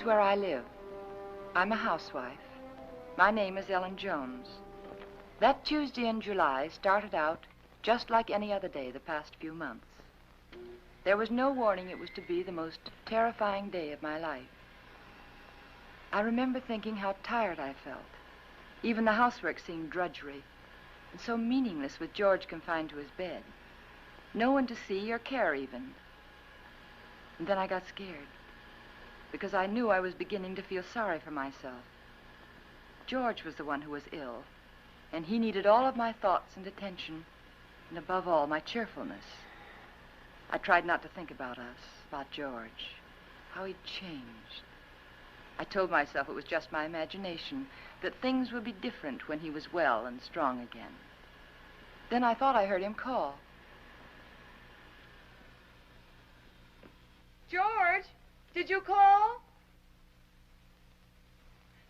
is where I live. I'm a housewife. My name is Ellen Jones. That Tuesday in July started out just like any other day the past few months. There was no warning it was to be the most terrifying day of my life. I remember thinking how tired I felt. Even the housework seemed drudgery and so meaningless with George confined to his bed. No one to see or care even. And then I got scared because I knew I was beginning to feel sorry for myself. George was the one who was ill, and he needed all of my thoughts and attention, and above all, my cheerfulness. I tried not to think about us, about George, how he'd changed. I told myself it was just my imagination, that things would be different when he was well and strong again. Then I thought I heard him call. George, did you call?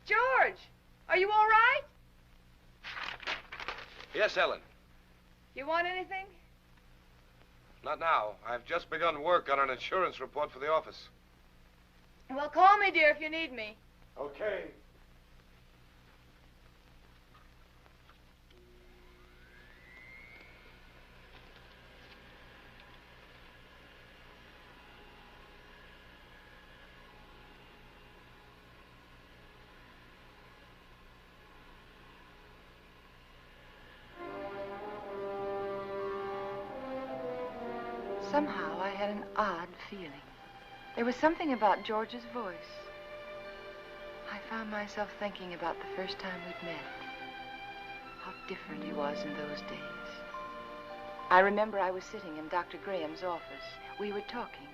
George, are you all right? Yes, Ellen. You want anything? Not now. I've just begun work on an insurance report for the office. Well, call me, dear, if you need me. Okay. Somehow I had an odd feeling. There was something about George's voice. I found myself thinking about the first time we'd met. How different he was in those days. I remember I was sitting in Dr. Graham's office. We were talking.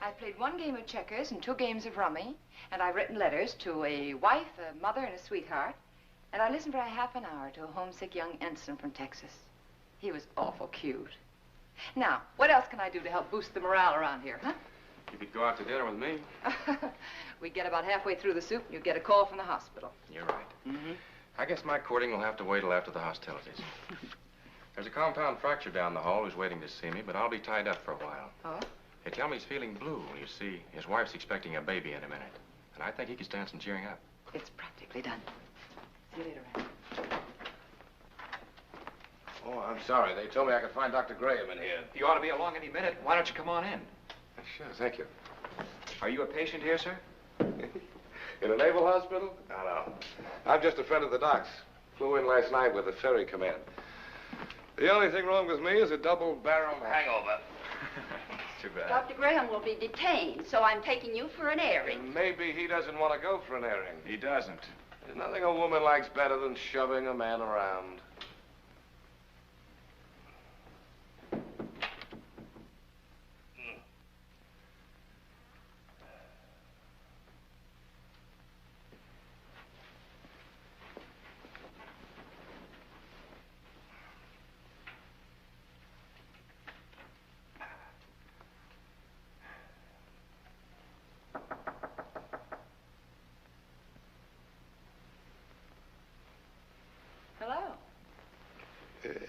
I'd played one game of checkers and 2 games of rummy, and I'd written letters to a wife, a mother, and a sweetheart, and I listened for a half an hour to a homesick young ensign from Texas. He was awful cute. Now, what else can I do to help boost the morale around here, huh? You could go out to dinner with me. We'd get about halfway through the soup and you'd get a call from the hospital. You're right. I guess my courting will have to wait till after the hostilities. There's a compound fracture down the hall who's waiting to see me, but I'll be tied up for a while. Oh? They tell me he's feeling blue. You see, his wife's expecting a baby in a minute. And I think he could stand some cheering up. It's practically done. See you later, Ann. Oh, I'm sorry. They told me I could find Dr. Graham in here. You ought to be along any minute. Why don't you come on in? Sure, thank you. Are you a patient here, sir? In a naval hospital? No. I'm just a friend of the doc's. Flew in last night with the ferry command. The only thing wrong with me is a double-barreled hangover. Too bad. Dr. Graham will be detained, so I'm taking you for an airing. And maybe he doesn't want to go for an airing. He doesn't. There's nothing a woman likes better than shoving a man around.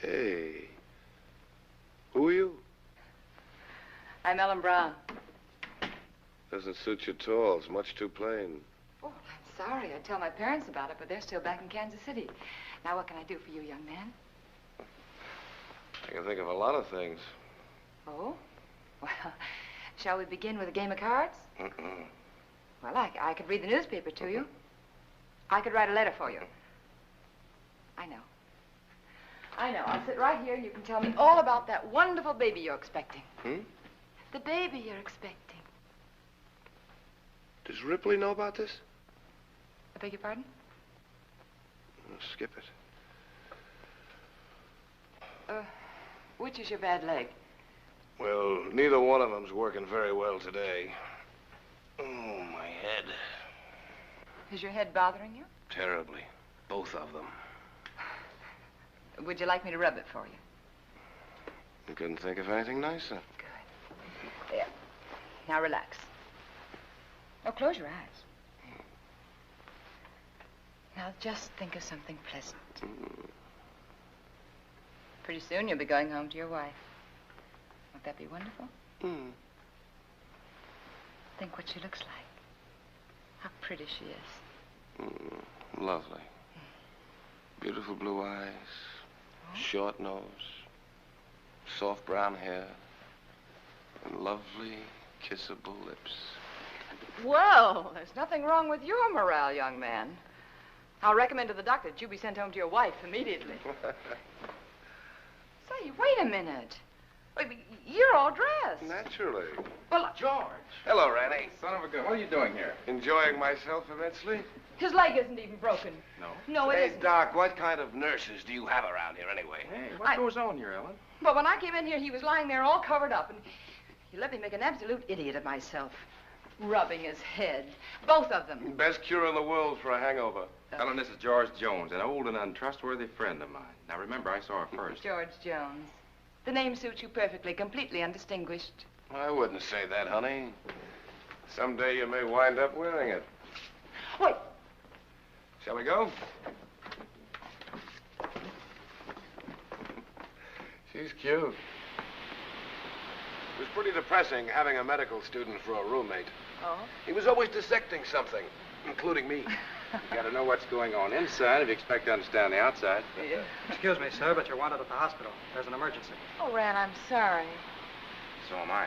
Hey. Who are you? I'm Ellen Brown. Doesn't suit you at all. It's much too plain. Oh, I'm sorry. I'd tell my parents about it, but they're still back in Kansas City. Now, what can I do for you, young man? I can think of a lot of things. Oh? Well, shall we begin with a game of cards? Well, I could read the newspaper to you. I could write a letter for you. I know. I'll sit right here and you can tell me all about that wonderful baby you're expecting. The baby you're expecting. Does Ripley know about this? I beg your pardon? Skip it. Which is your bad leg? Well, neither one of them's working very well today. Oh, my head. Is your head bothering you? Terribly. Both of them. Would you like me to rub it for you? You couldn't think of anything nicer. Good. There. Now relax. Oh, close your eyes. Now just think of something pleasant. Pretty soon you'll be going home to your wife. Won't that be wonderful? Think what she looks like. How pretty she is. Lovely. Beautiful blue eyes, short nose, soft brown hair, and lovely, kissable lips. Well, there's nothing wrong with your morale, young man. I'll recommend to the doctor that you be sent home to your wife immediately. Say, wait a minute. You're all dressed. Naturally. Well, George. Hello, Ranny. Son of a gun. What are you doing here? Enjoying myself immensely? his leg isn't even broken. No. No, it Hey, isn't. Doc, what kind of nurses do you have around here anyway? Hey, what goes on here, Ellen? But when I came in here, he was lying there all covered up, and he let me make an absolute idiot of myself. Rubbing his head. Both of them. Best cure in the world for a hangover. Ellen, this is George Jones, an old and untrustworthy friend of mine. Now, remember, I saw her first. George Jones. The name suits you perfectly, completely undistinguished. I wouldn't say that, honey. Someday you may wind up wearing it. Wait. Shall we go? She's cute. It was pretty depressing having a medical student for a roommate. Oh? He was always dissecting something, including me. You gotta know what's going on inside if you expect to understand the outside. Yeah. Excuse me, sir, but you're wanted at the hospital. There's an emergency. Oh, Ran, I'm sorry. So am I.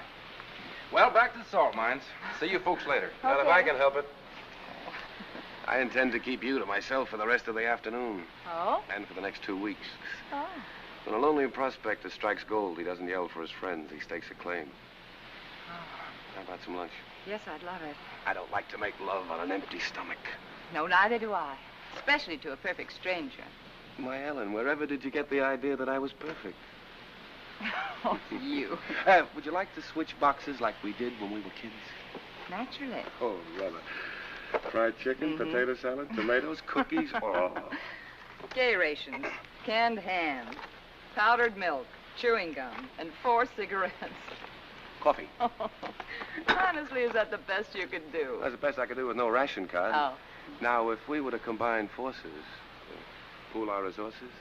Well, back to the salt mines. See you folks later. Not if Okay. I can help it. I intend to keep you to myself for the rest of the afternoon. Oh? And for the next 2 weeks. Oh. When a lonely prospector strikes gold, he doesn't yell for his friends. He stakes a claim. How about some lunch? Yes, I'd love it. I don't like to make love on an empty stomach. No, neither do I. Especially to a perfect stranger. My Ellen, wherever did you get the idea that I was perfect? Oh, you. Would you like to switch boxes like we did when we were kids? Naturally. Oh, rather. Fried chicken, potato salad, tomatoes, cookies. Oh. Gay rations, canned ham, powdered milk, chewing gum, and 4 cigarettes. Coffee. Honestly, is that the best you could do? That's the best I could do with no ration card. Oh. Now, if we were to combine forces, pool our resources,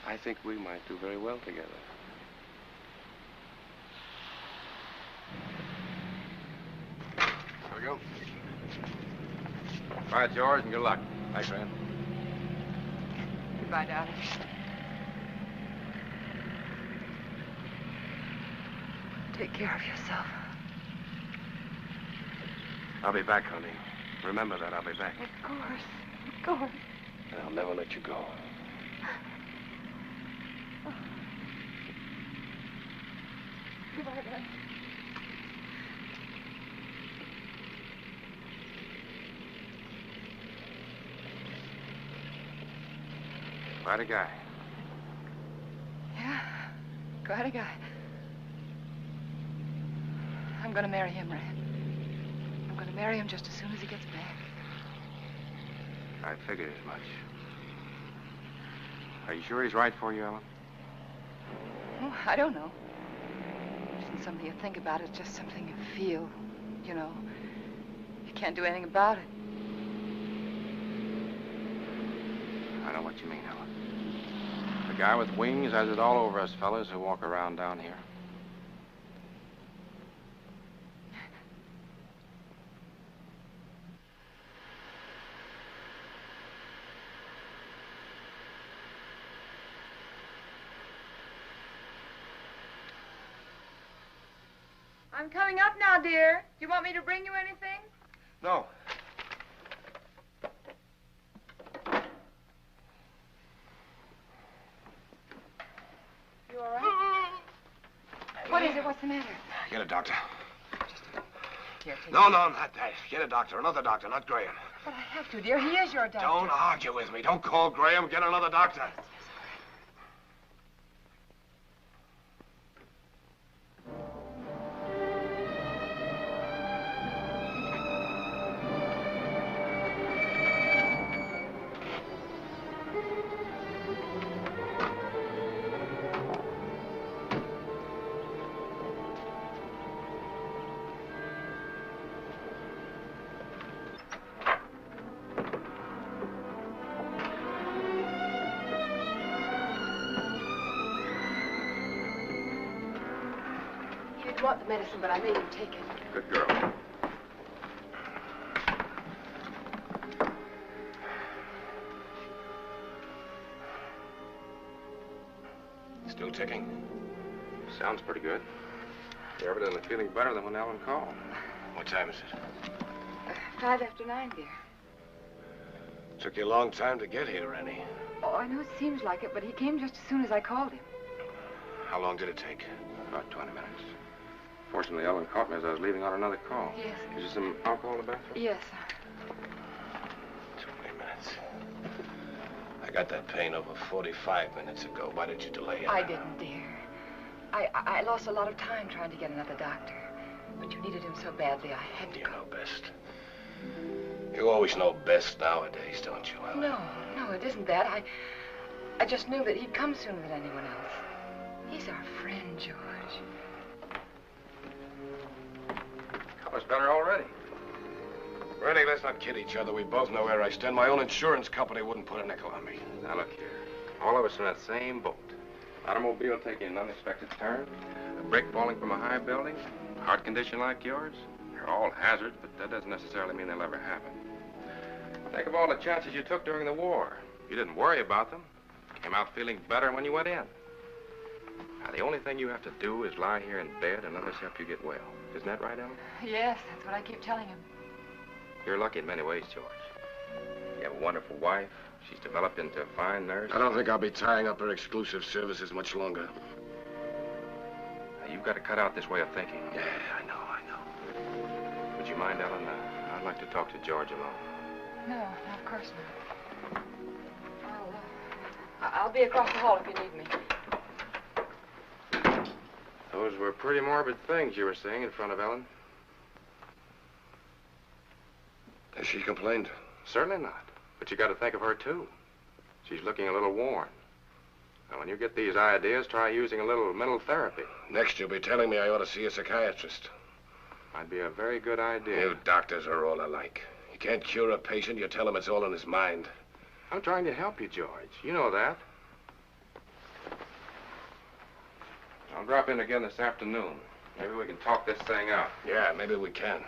I think we might do very well together. Here we go. All right, George, and good luck. Thanks, Ran. Goodbye, darling. Take care of yourself. I'll be back, honey. Remember that, I'll be back. Of course. Of course. And I'll never let you go. Goodbye, darling. Quite a guy. Yeah, quite a guy. I'm going to marry him, Rand. I'm going to marry him just as soon as he gets back. I figured as much. Are you sure he's right for you, Ellen? Oh, I don't know. It isn't something you think about. It's just something you feel. You know, you can't do anything about it. I know what you mean, Ellen. The guy with wings has it all over us fellas who walk around down here. I'm coming up now, dear. Do you want me to bring you anything? No. You all right? What is it? What's the matter? Get a doctor. Here, take No, not that. Get a doctor. Another doctor, not Graham. But I have to, dear. He is your doctor. Don't argue with me. Don't call Graham. Get another doctor. He didn't want the medicine, but I made him take it. Good girl. Still ticking? Sounds pretty good. You're evidently feeling better than when Ellen called. What time is it? 5 after 9, dear. Took you a long time to get here, Rennie. Oh, I know it seems like it, but he came just as soon as I called him. How long did it take? About 20 minutes. Fortunately, Ellen caught me as I was leaving on another call. Yes. Is there some alcohol in the bathroom? Yes. 20 minutes. I got that pain over 45 minutes ago. Why did you delay it? I didn't, dear. I lost a lot of time trying to get another doctor. But you needed him so badly, I had to You go. know best. You always know best nowadays, don't you, Ellen? No, it isn't that. I just knew that he'd come sooner than anyone else. He's our friend, George. Color's better already. Rennie, let's not kid each other. We both know where I stand. My own insurance company wouldn't put a nickel on me. Now, look here. All of us are in that same boat. Automobile taking an unexpected turn, a brick falling from a high building, a heart condition like yours. They're all hazards, but that doesn't necessarily mean they'll ever happen. Think of all the chances you took during the war. You didn't worry about them. Came out feeling better when you went in. Now, the only thing you have to do is lie here in bed and let us help you get well. Isn't that right, Ellen? Yes, that's what I keep telling him. You're lucky in many ways, George. You have a wonderful wife. She's developed into a fine nurse. I don't think I'll be tying up her exclusive services much longer. Now, you've got to cut out this way of thinking. Yeah, I know. Would you mind, Ellen? I'd like to talk to George alone. No, of course not. I'll be across the hall if you need me. Those were pretty morbid things you were saying in front of Ellen. Has she complained? Certainly not. But you got to think of her, too. She's looking a little worn. Now, when you get these ideas, try using a little mental therapy. Next, you'll be telling me I ought to see a psychiatrist. Might be a very good idea. You doctors are all alike. You can't cure a patient. You tell him it's all in his mind. I'm trying to help you, George. You know that. I'll drop in again this afternoon. Maybe we can talk this thing out. Yeah, maybe we can.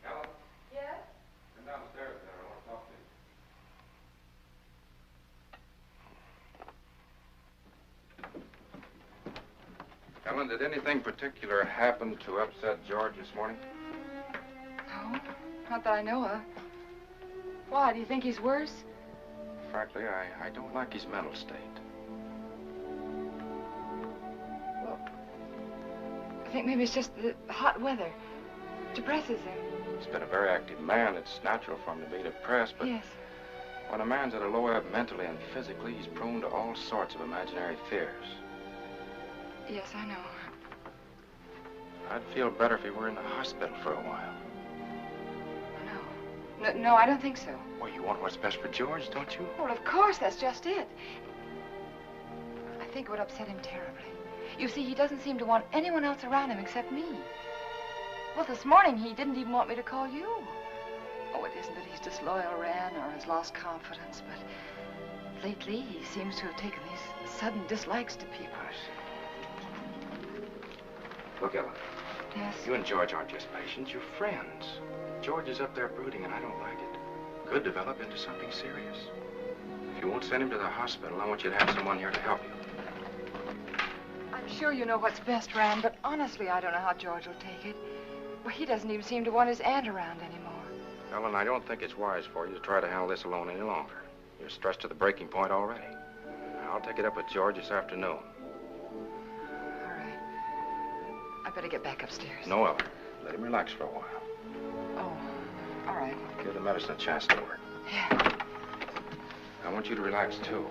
Ellen? Yes? Come downstairs there. I want to talk to you. Ellen, did anything particular happen to upset George this morning? No, not that I know of. Why, do you think he's worse? Frankly, I don't like his mental state. Well, I think maybe it's just the hot weather. Depresses him. He's been a very active man. It's natural for him to be depressed, but Yes. when a man's at a low ebb mentally and physically, he's prone to all sorts of imaginary fears. Yes, I know. I'd feel better if he were in the hospital for a while. No, I don't think so. Well, you want what's best for George, don't you? Well, of course, that's just it. I think it would upset him terribly. You see, he doesn't seem to want anyone else around him except me. Well, this morning, he didn't even want me to call you. Oh, it isn't that he's disloyal, Ran, or has lost confidence, but lately, he seems to have taken these sudden dislikes to people. Look, Ellen, Yes? you and George aren't just patients, you're friends. George is up there brooding, and I don't like it. Could develop into something serious. If you won't send him to the hospital, I want you to have someone here to help you. I'm sure you know what's best, Ran, but honestly, I don't know how George will take it. Well, he doesn't even seem to want his aunt around anymore. Ellen, I don't think it's wise for you to try to handle this alone any longer. You're stressed to the breaking point already. I'll take it up with George this afternoon. All right. I better get back upstairs. No, Ellen. Let him relax for a while. Oh, all right. Give the medicine a chance to work. Yeah. I want you to relax, too.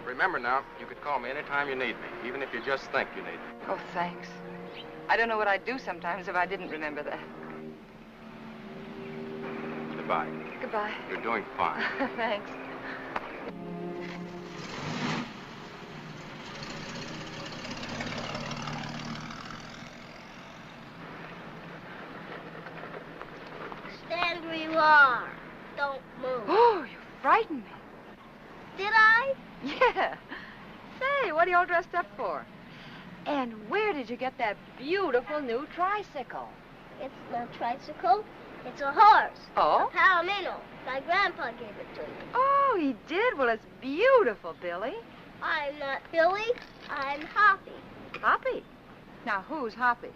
Remember now, you could call me anytime you need me, even if you just think you need me. Oh, thanks. I don't know what I'd do sometimes if I didn't remember that. Goodbye. Goodbye. You're doing fine. Thanks. Stand where you are. Don't move. Oh, you frightened me. Did I? Yeah. Say, what are you all dressed up for? And where did you get that beautiful new tricycle? It's not a tricycle. It's a horse. Oh? A Palomino. My grandpa gave it to me. Oh, he did? Well, it's beautiful, Billy. I'm not Billy. I'm Hoppy. Hoppy? Now, who's Hoppy?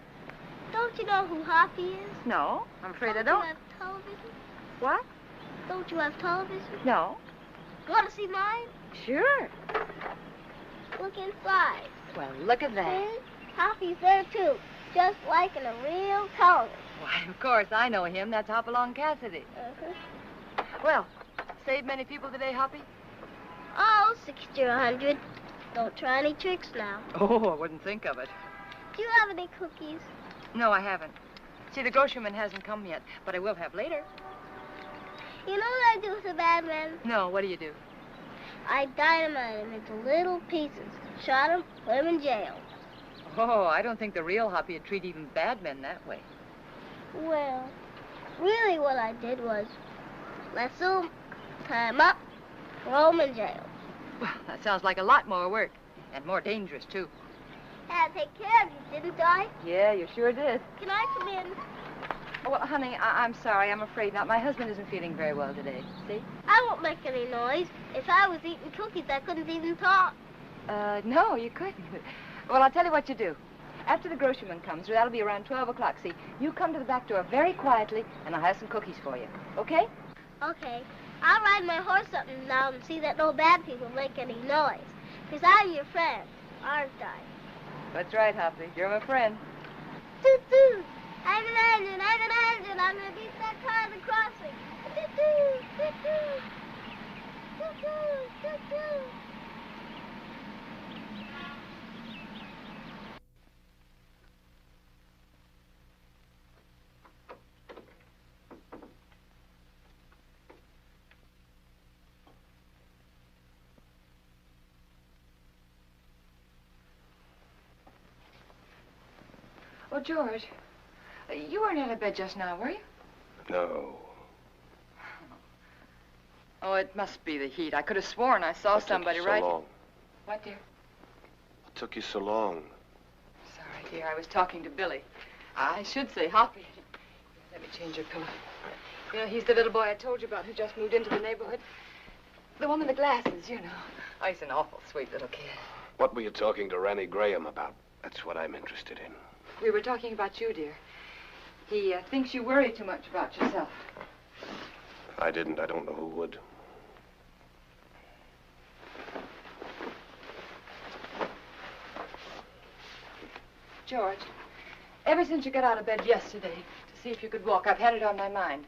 Don't you know who Hoppy is? No, I'm afraid I Don't don't. you have television? What? Don't you have television? No. Want to see mine? Sure. Look inside. Well, look at that. See? Hoppy's there, too. Just like in a real television. Why, of course, I know him. That's Hopalong Cassidy. Uh-huh. Well, saved many people today, Hoppy? Oh, 60 or 100. Don't try any tricks now. Oh, I wouldn't think of it. Do you have any cookies? No, I haven't. See, the groceryman hasn't come yet, but I will have later. You know what I do with a bad man? No, what do you do? I dynamite him into little pieces. Shot him, put him in jail. Oh, I don't think the real Hoppy would treat even bad men that way. Well, really what I did was lasso him, tie him up, throw him in jail. Well, that sounds like a lot more work, and more dangerous, too. Had to take care of you, didn't I? Yeah, you sure did. Can I come in? Oh, well, honey, I'm sorry. I'm afraid not. My husband isn't feeling very well today. See? I won't make any noise. If I was eating cookies, I couldn't even talk. No, you couldn't. Well, I'll tell you what you do. After the groceryman comes, that'll be around 12 o'clock, see? You come to the back door very quietly, and I'll have some cookies for you. Okay? Okay. I'll ride my horse up and down and see that no bad people make any noise. Because I'm your friend, aren't I? That's right, Hoppy. You're my friend. Toot-toot! I'm an engine, I'm an engine. I'm going to beat that car at the crossing. Toot-toot! Toot-toot! Toot-toot! Toot-toot! Oh, George, you weren't out of bed just now, were you? No. Oh, it must be the heat. I could have sworn I saw somebody right. So long. What, dear? What took you so long? Sorry, dear. I was talking to Billy. I should say Hoppy. Let me change your pillow. You know, he's the little boy I told you about who just moved into the neighborhood. The one with the glasses, you know. Oh, he's an awful sweet little kid. What were you talking to Ranny Graham about? That's what I'm interested in. We were talking about you, dear. He thinks you worry too much about yourself. If I didn't, I don't know who would. George, ever since you got out of bed yesterday to see if you could walk, I've had it on my mind.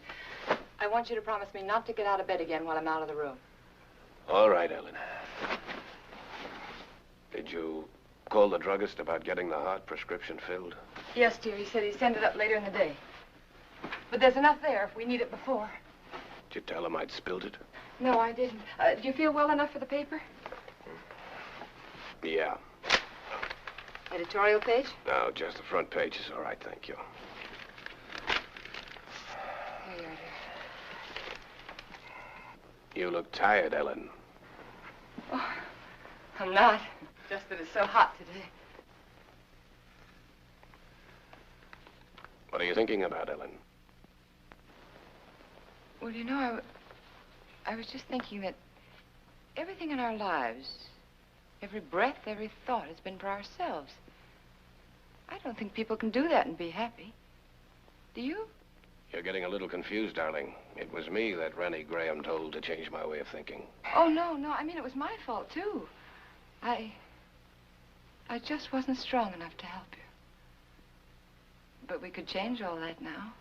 I want you to promise me not to get out of bed again while I'm out of the room. All right, Ellen. Did you call the druggist about getting the heart prescription filled? Yes, dear. He said he'd send it up later in the day. But there's enough there if we need it before. Did you tell him I'd spilled it? No, I didn't. Do you feel well enough for the paper? Yeah. Editorial page? No, just the front page is all right, thank you. Here you are, dear. You look tired, Ellen. Oh, I'm not. Just that it's so hot today. What are you thinking about, Ellen? Well, you know, I was just thinking that everything in our lives, every breath, every thought has been for ourselves. I don't think people can do that and be happy. Do you? You're getting a little confused, darling. It was me that Ranny Graham told to change my way of thinking. Oh, no. I mean, it was my fault, too. I just wasn't strong enough to help you. But we could change all that now.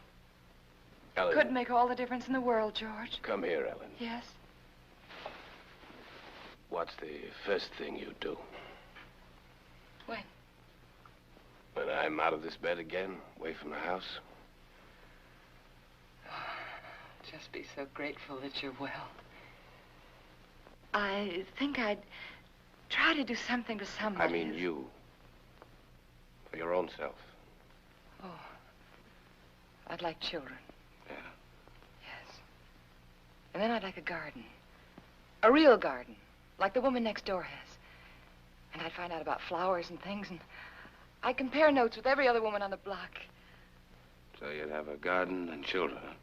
Ellen. Could make all the difference in the world, George. Come here, Ellen. Yes? What's the first thing you do? When? When I'm out of this bed again, away from the house? Just be so grateful that you're well. I think I'd try to do something to somebody. I mean you. For your own self. Oh. I'd like children. Yeah. Yes. And then I'd like a garden. A real garden. Like the woman next door has. And I'd find out about flowers and things, and I compare notes with every other woman on the block. So you'd have a garden and children, huh?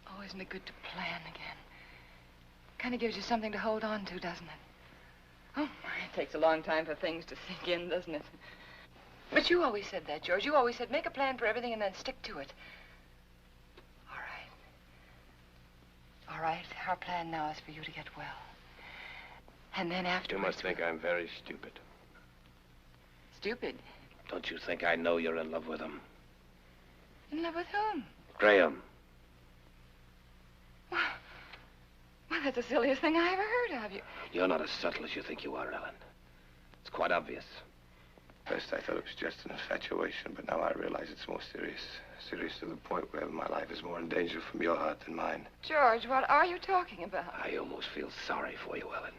Oh, isn't it good to plan again? Kind of gives you something to hold on to, doesn't it? Oh, my, it takes a long time for things to sink in, doesn't it? But you always said that, George. You always said make a plan for everything and then stick to it. All right. All right, our plan now is for you to get well. And then afterwards... You must think I'm very stupid. Stupid? Don't you think I know you're in love with him? In love with whom? Graham. Well, that's the silliest thing I ever heard of you. You're not as subtle as you think you are, Ellen. It's quite obvious. First, I thought it was just an infatuation, but now I realize it's more serious. Serious to the point where my life is more in danger from your heart than mine. George, what are you talking about? I almost feel sorry for you, Ellen.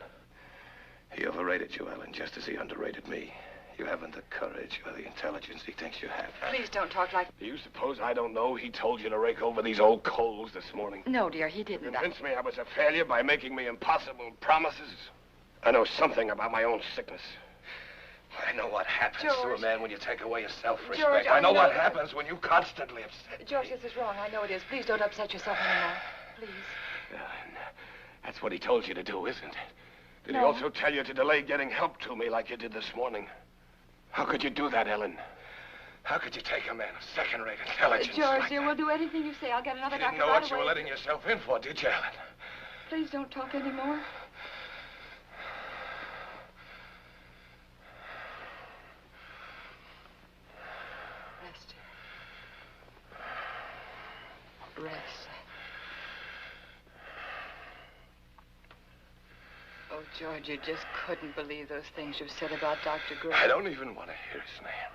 He overrated you, Ellen, just as he underrated me. You haven't the courage or the intelligence he thinks you have. Please don't talk like... Do you suppose I don't know he told you to rake over these old coals this morning? No, dear, he didn't. Convinced me I was a failure by making me impossible promises. I know something about my own sickness. I know what happens to a man when you take away his self-respect. George, I know what happens when you constantly upset George, me. this is wrong. I know it is. Please don't upset yourself anymore. Please. Ellen, that's what he told you to do, isn't it? Did he No. also tell you to delay getting help to me like you did this morning? How could you do that, Ellen? How could you take a man of second-rate intelligence George, like dear, that? we'll do anything you say. I'll get another You didn't doctor know right what you away. were letting yourself in for, did you, Ellen? Please don't talk anymore. Rest. Rest. Oh, George, you just couldn't believe those things you've said about Dr. Gray. I don't even want to hear his name.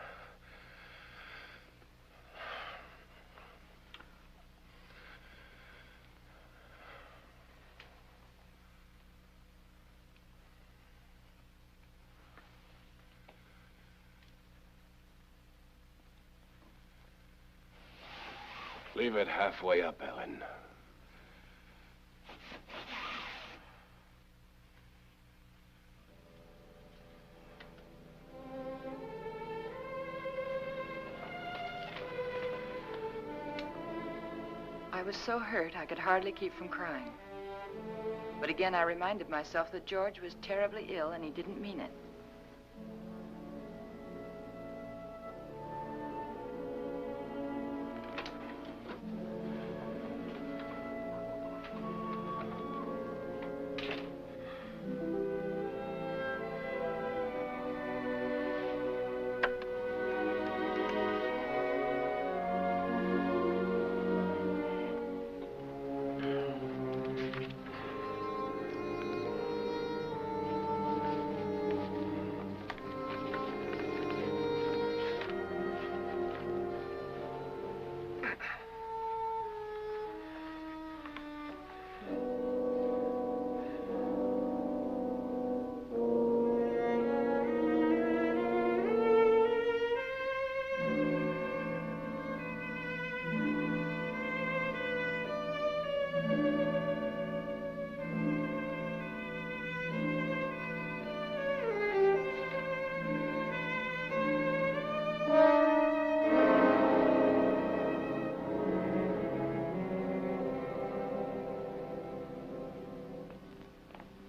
Leave it halfway up, Ellen. I was so hurt I could hardly keep from crying. But again, I reminded myself that George was terribly ill and he didn't mean it.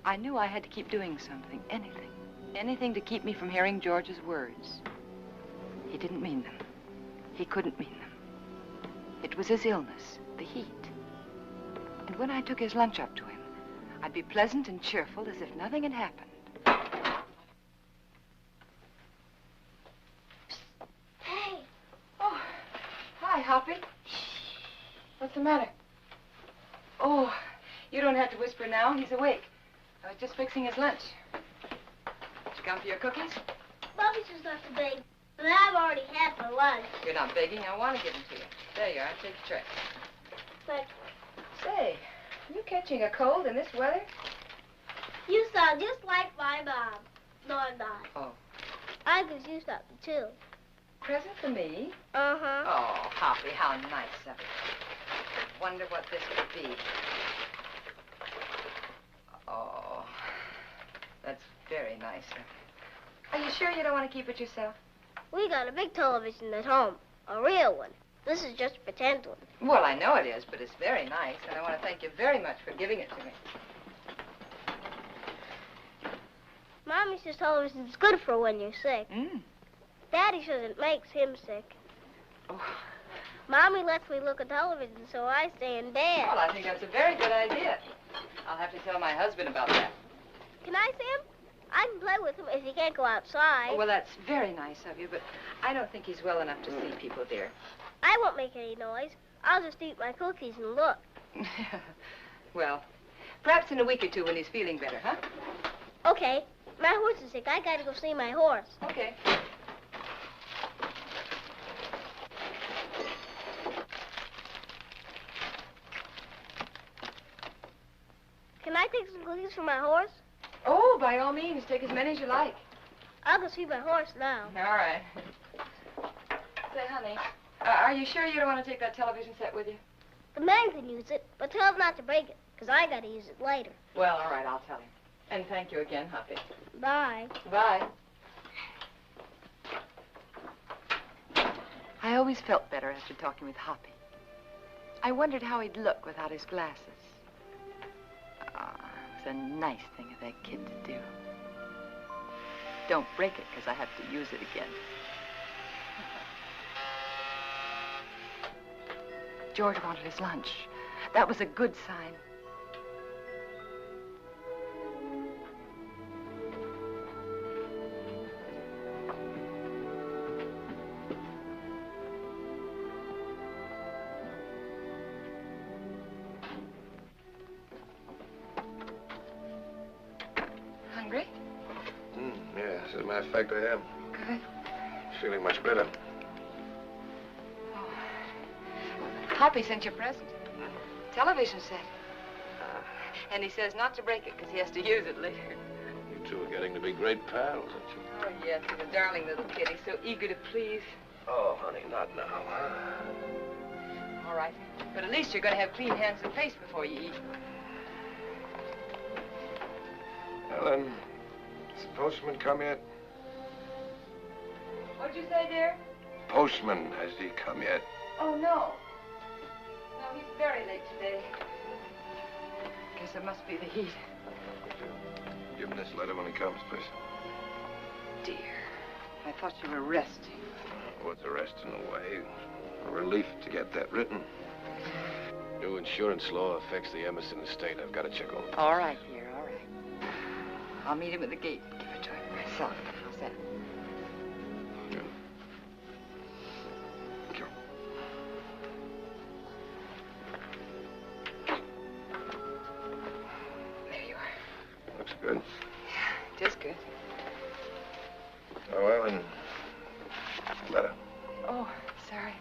I knew I had to keep doing something, anything. Anything to keep me from hearing George's words. He didn't mean them. He couldn't mean them. It was his illness, the heat. And when I took his lunch up to him, I'd be pleasant and cheerful as if nothing had happened. Hey. Oh, hi, Hoppy. What's the matter? Oh, you don't have to whisper now. He's awake. I was just fixing his lunch. Did you come for your cookies? Bobby's just left to bake, but I've already had my lunch. You're not begging. I want to give them to you. There you are. Take the tray. But Say, are you catching a cold in this weather? you sound just like my mom. No, I'm not. Oh. I could use something, too. Present for me? Uh-huh. Oh, Hoppy, how nice of you. Wonder what this could be. Oh, that's very nice of you. Are you sure you don't want to keep it yourself? We got a big television at home. A real one. This is just a pretend one. Well, I know it is, but it's very nice, and I want to thank you very much for giving it to me. Mommy says television's good for when you're sick. Mm. Daddy says it makes him sick. Oh. Mommy lets me look at television, so I stay in bed. Well, I think that's a very good idea. I'll have to tell my husband about that. Can I see him? I can play with him if he can't go outside. Oh, well, that's very nice of you, but I don't think he's well enough to see people, dear. I won't make any noise. I'll just eat my cookies and look. Well, perhaps in a week or two when he's feeling better, huh? Okay. My horse is sick. I gotta go see my horse. Okay. Can I take some cookies for my horse? Oh, by all means, take as many as you like. I'll go see my horse now. All right. Say, honey, are you sure you don't want to take that television set with you? The man can use it, but tell him not to break it, because I gotta use it later. Well, all right, I'll tell him. And thank you again, Hoppy. Bye. Bye. I always felt better after talking with Hoppy. I wondered how he'd look without his glasses. Ah, it was a nice thing of that kid to do. Don't break it, because I have to use it again. George wanted his lunch. That was a good sign. Hungry? Yeah, as a matter of fact, I am. Good. Feeling much better. Hoppy sent you a present. Television set. And he says not to break it because he has to use it later. You two are getting to be great pals, aren't you? Oh, yes, he's a darling little kid. He's so eager to please. Oh, honey, not now. All right. But at least you're going to have clean hands and face before you eat. Ellen, has the postman come yet? What'd you say, dear? Postman, has he come yet? Oh, no. No, he's very late today. Guess it must be the heat. Give him this letter when he comes, please. Dear, I thought you were resting. Oh, it's a rest in a way. A relief to get that written. New insurance law affects the Emerson estate. I've got to check over. All right, dear, all right. I'll meet him at the gate. Give it to him myself. How's that? Good. Thank you. There you are. Looks good. Yeah, just good. Oh, Ellen. Letter. Oh, sorry.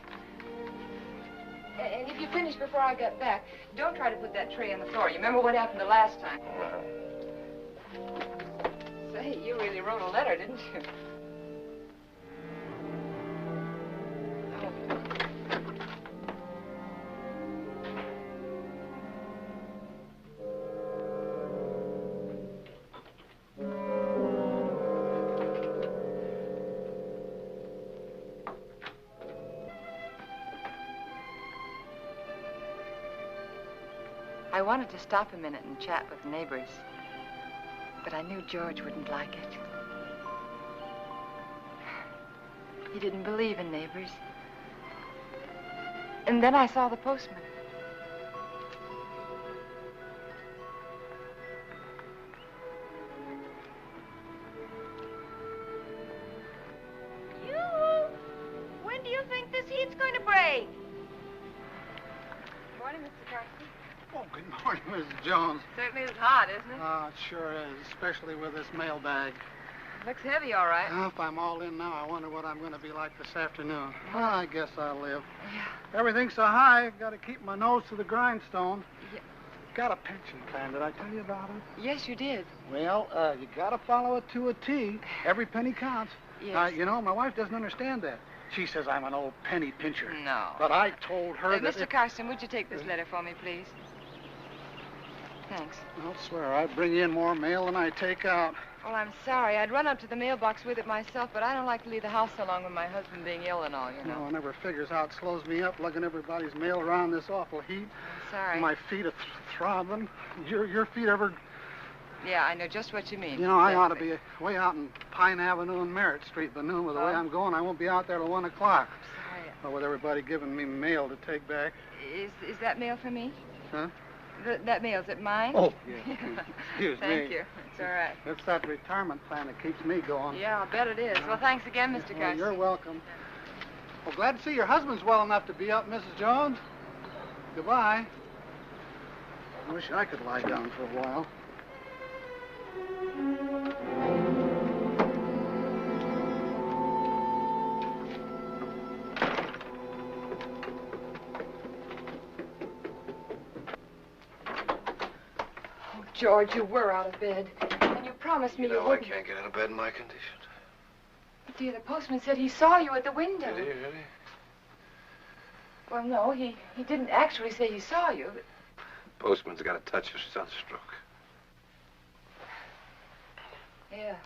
And if you finish before I get back, don't try to put that tray on the floor. You remember what happened the last time? Say, you really wrote a letter, didn't you? I wanted to stop a minute and chat with neighbors, but I knew George wouldn't like it. He didn't believe in neighbors. And then I saw the postman. When do you think this heat's going to break? Morning, Mr. Carson. Oh, good morning, Mrs. Jones. Certainly is hot, isn't it? It sure is, especially with this mailbag. Looks heavy, all right. Well, if I'm all in now, I wonder what I'm going to be like this afternoon. Well, I guess I'll live. Yeah. Everything's so high, I've got to keep my nose to the grindstone. Yeah. Got a pension plan. Did I tell you about it? Yes, you did. Well, you got to follow it to a T. Every penny counts. Yes. You know, my wife doesn't understand that. She says I'm an old penny pincher. No. But I told her that... Mr. Carson, would you take this letter for me, please? Thanks. I'll swear, I bring in more mail than I take out. Well, I'm sorry. I'd run up to the mailbox with it myself, but I don't like to leave the house so long with my husband being ill and all, you know. No, I never figures how it slows me up lugging everybody's mail around this awful heat. I'm sorry. My feet are throbbing. Your feet ever... Yeah, I know just what you mean. You know, I ought to be way out in Pine Avenue and Merritt Street by noon. With the way I'm going, I won't be out there till 1 o'clock. I'm sorry. Well, with everybody giving me mail to take back. Is that mail for me? Huh? That mail, is it mine? Oh, yeah. Excuse me. Thank you. It's all right. It's that retirement plan that keeps me going. Yeah, I'll bet it is. Well, thanks again, Mr. Garcia. You're welcome. Well, glad to see your husband's well enough to be up, Mrs. Jones. Goodbye. I wish I could lie down for a while. George, you were out of bed. And you promised me you I wouldn't. can't get out of bed in my condition. But, dear, the postman said he saw you at the window. Did he really? Well, no, he didn't actually say he saw you. But... Postman's got a touch of sunstroke. Yeah,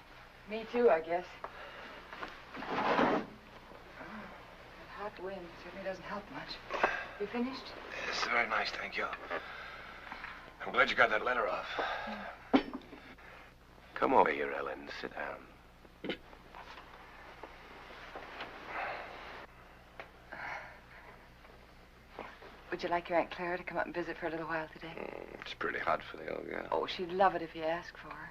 me too, I guess. Oh, that hot wind certainly doesn't help much. You finished? It's very nice, thank you. I'm glad you got that letter off. Come over here, Ellen. Sit down. Would you like your Aunt Clara to come up and visit for a little while today? It's pretty hot for the old gal. Oh, she'd love it if you asked for her.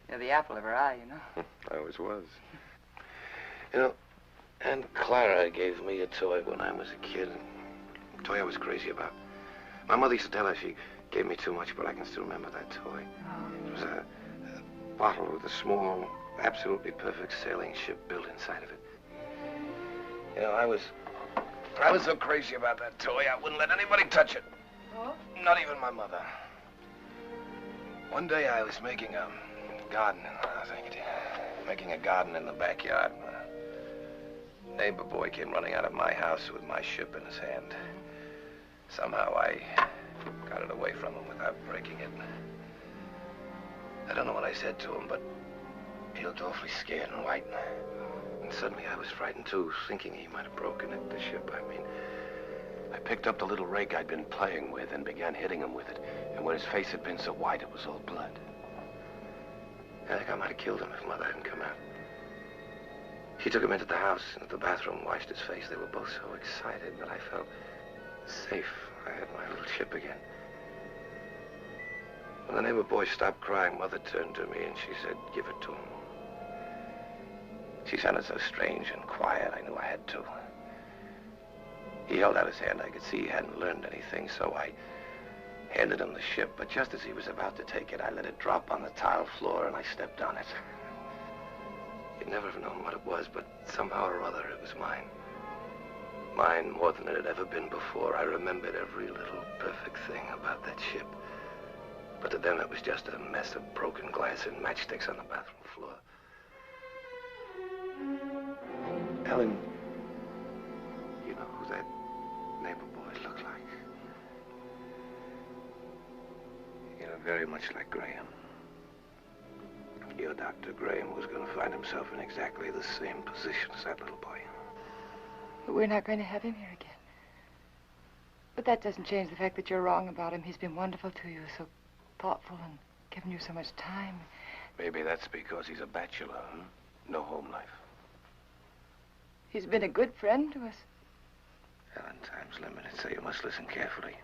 You're the apple of her eye, you know. I always was. You know, Aunt Clara gave me a toy when I was a kid. A toy I was crazy about. My mother used to tell her she gave me too much, but I can still remember that toy. It was a bottle with a small, absolutely perfect sailing ship built inside of it. You know, I was so crazy about that toy, I wouldn't let anybody touch it. Oh? Not even my mother. One day I was making a garden, making a garden in the backyard. A neighbor boy came running out of my house with my ship in his hand. Somehow I got it away from him without breaking it. I don't know what I said to him, but he looked awfully scared and white. And suddenly I was frightened, too, thinking he might have broken it, the ship, I mean. I picked up the little rake I'd been playing with and began hitting him with it. And where his face had been so white, it was all blood. I think I might have killed him if Mother hadn't come out. She took him into the house, into the bathroom, washed his face. They were both so excited, but I felt safe. I had my little ship again. When the neighbor boy stopped crying, Mother turned to me and she said, "Give it to him." She sounded so strange and quiet, I knew I had to. He held out his hand. I could see he hadn't learned anything, so I handed him the ship, but just as he was about to take it, I let it drop on the tile floor and I stepped on it. You'd never have known what it was, but somehow or other it was mine. Mine more than it had ever been before. I remembered every little perfect thing about that ship. But to them, it was just a mess of broken glass and matchsticks on the bathroom floor. Ellen, you know who that neighbor boy looked like? You know, very much like Graham. Your Dr. Graham was going to find himself in exactly the same position as that little boy. But we're not going to have him here again. But that doesn't change the fact that you're wrong about him. He's been wonderful to you, so thoughtful and given you so much time. Maybe that's because he's a bachelor, huh? No home life. He's been a good friend to us. Ellen, time's limited, so you must listen carefully.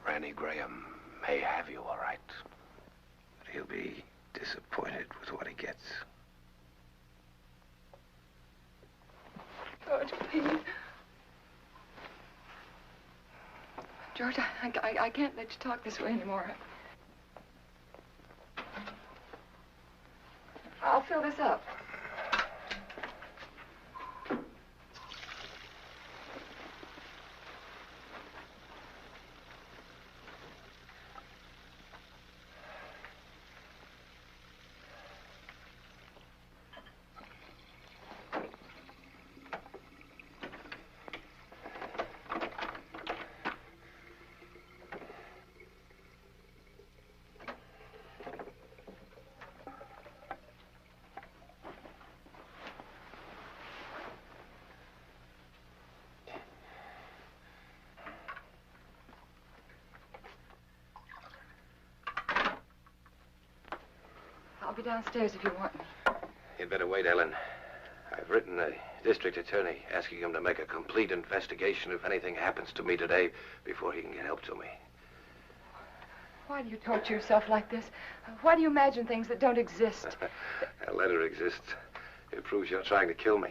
Randy Graham may have you, all right. But he'll be disappointed with what he gets. George, please. George, I can't let you talk this way anymore. I'll fill this up. I'll be downstairs if you want me. You'd better wait, Ellen. I've written the district attorney asking him to make a complete investigation if anything happens to me today before he can get help to me. Why do you torture yourself like this? Why do you imagine things that don't exist? A letter exists. It proves you're trying to kill me.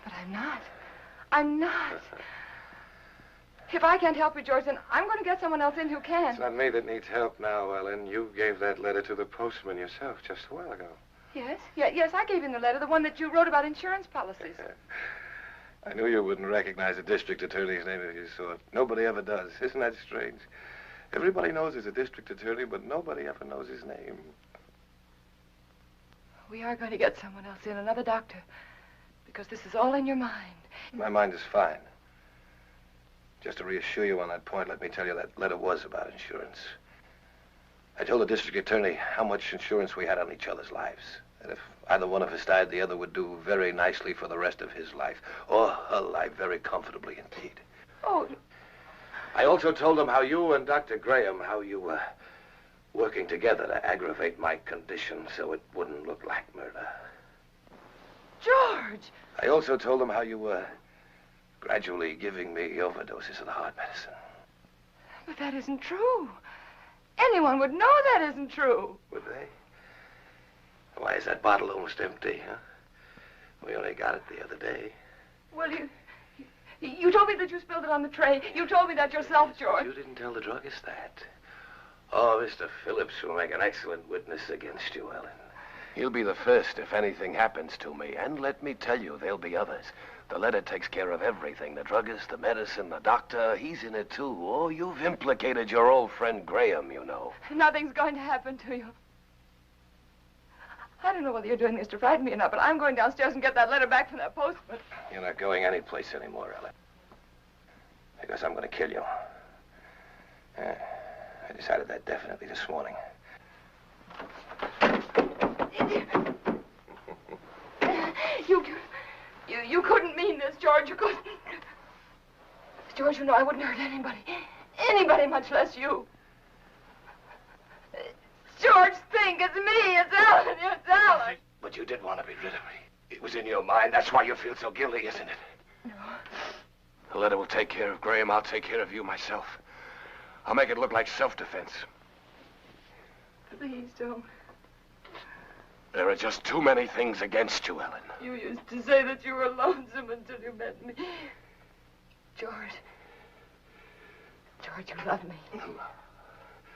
But I'm not. I'm not. If I can't help you, George, then I'm going to get someone else in who can. It's not me that needs help now, Ellen. You gave that letter to the postman yourself just a while ago. Yes? Yes, I gave him the letter, the one that you wrote about insurance policies. I knew you wouldn't recognize a district attorney's name if you saw it. Nobody ever does. Isn't that strange? Everybody knows he's a district attorney, but nobody ever knows his name. We are going to get someone else in, another doctor, because this is all in your mind. My mind is fine. Just to reassure you on that point, let me tell you that letter was about insurance. I told the district attorney how much insurance we had on each other's lives. That if either one of us died, the other would do very nicely for the rest of his life. Or her life very comfortably indeed. Oh. I also told them how you and Dr. Graham, how you were working together to aggravate my condition so it wouldn't look like murder. George! I also told them how you were gradually giving me overdoses of the heart medicine. But that isn't true. Anyone would know that isn't true. Would they? Why is that bottle almost empty, huh? We only got it the other day. Well, you told me that you spilled it on the tray. You told me that yourself, George. You didn't tell the druggist that. Oh, Mr. Phillips will make an excellent witness against you, Ellen. He'll be the first if anything happens to me. And let me tell you, there'll be others. The letter takes care of everything. The druggist, the medicine, the doctor, he's in it too. Oh, you've implicated your old friend Graham, you know. Nothing's going to happen to you. I don't know whether you're doing this to frighten me or not, but I'm going downstairs and get that letter back from that postman. You're not going anyplace anymore, Ellen. Because I'm going to kill you. I decided that definitely this morning. You couldn't mean this, George. You couldn't. George, you know I wouldn't hurt anybody. Anybody, much less you. George, think. It's me. It's Ellen. It's Ellen. But you did want to be rid of me. It was in your mind. That's why you feel so guilty, isn't it? No. The letter will take care of Graham. I'll take care of you myself. I'll make it look like self-defense. Please don't. There are just too many things against you, Ellen. You used to say that you were lonesome until you met me. George. George, you love me.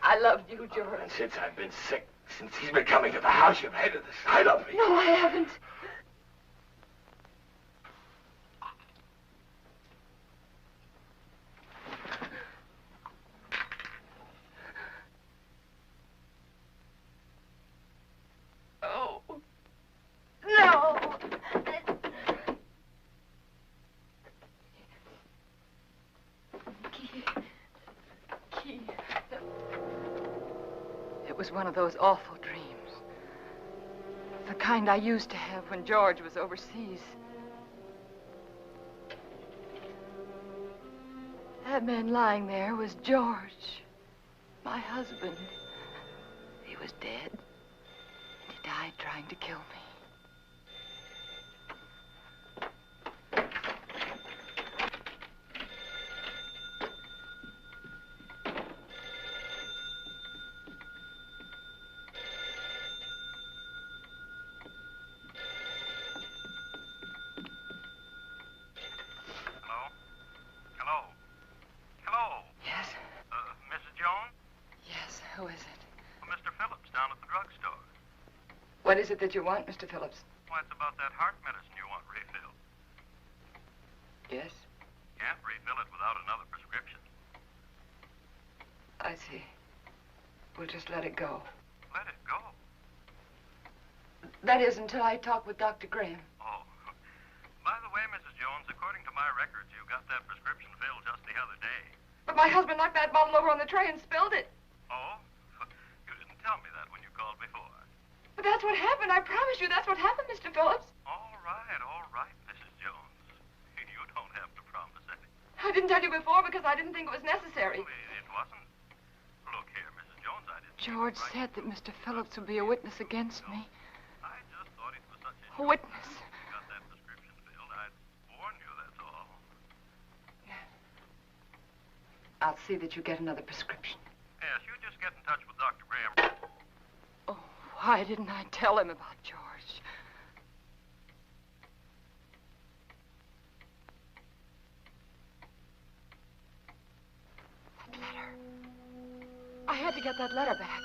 I loved you, George. And since I've been sick, since he's been coming to the house, you've hated the sight of me. No, I haven't. Oh. No. Key. It was one of those awful dreams. The kind I used to have when George was overseas. That man lying there was George, my husband. He was dead, and he died trying to kill me. What is it that you want, Mr. Phillips? Why, it's about that heart medicine you want refilled. Yes? Can't refill it without another prescription. I see. We'll just let it go. Let it go? That is, until I talk with Dr. Graham. Oh. By the way, Mrs. Jones, according to my records, you got that prescription filled just the other day. But my husband knocked that bottle over on the tray and spilled it. Oh? You didn't tell me that when you called before. But that's what happened. I promise you that's what happened, Mr. Phillips. All right, Mrs. Jones. You don't have to promise anything. I didn't tell you before because I didn't think it was necessary. Well, it wasn't. Look here, Mrs. Jones, I didn't George said that Mr. Phillips would be a witness against me. I just thought it was such A witness? You got that prescription filled. I'd warn you, that's all. I'll see that you get another prescription. Yes, you just get in touch with Dr. Graham. Oh, why didn't I tell him about George? That letter. I had to get that letter back.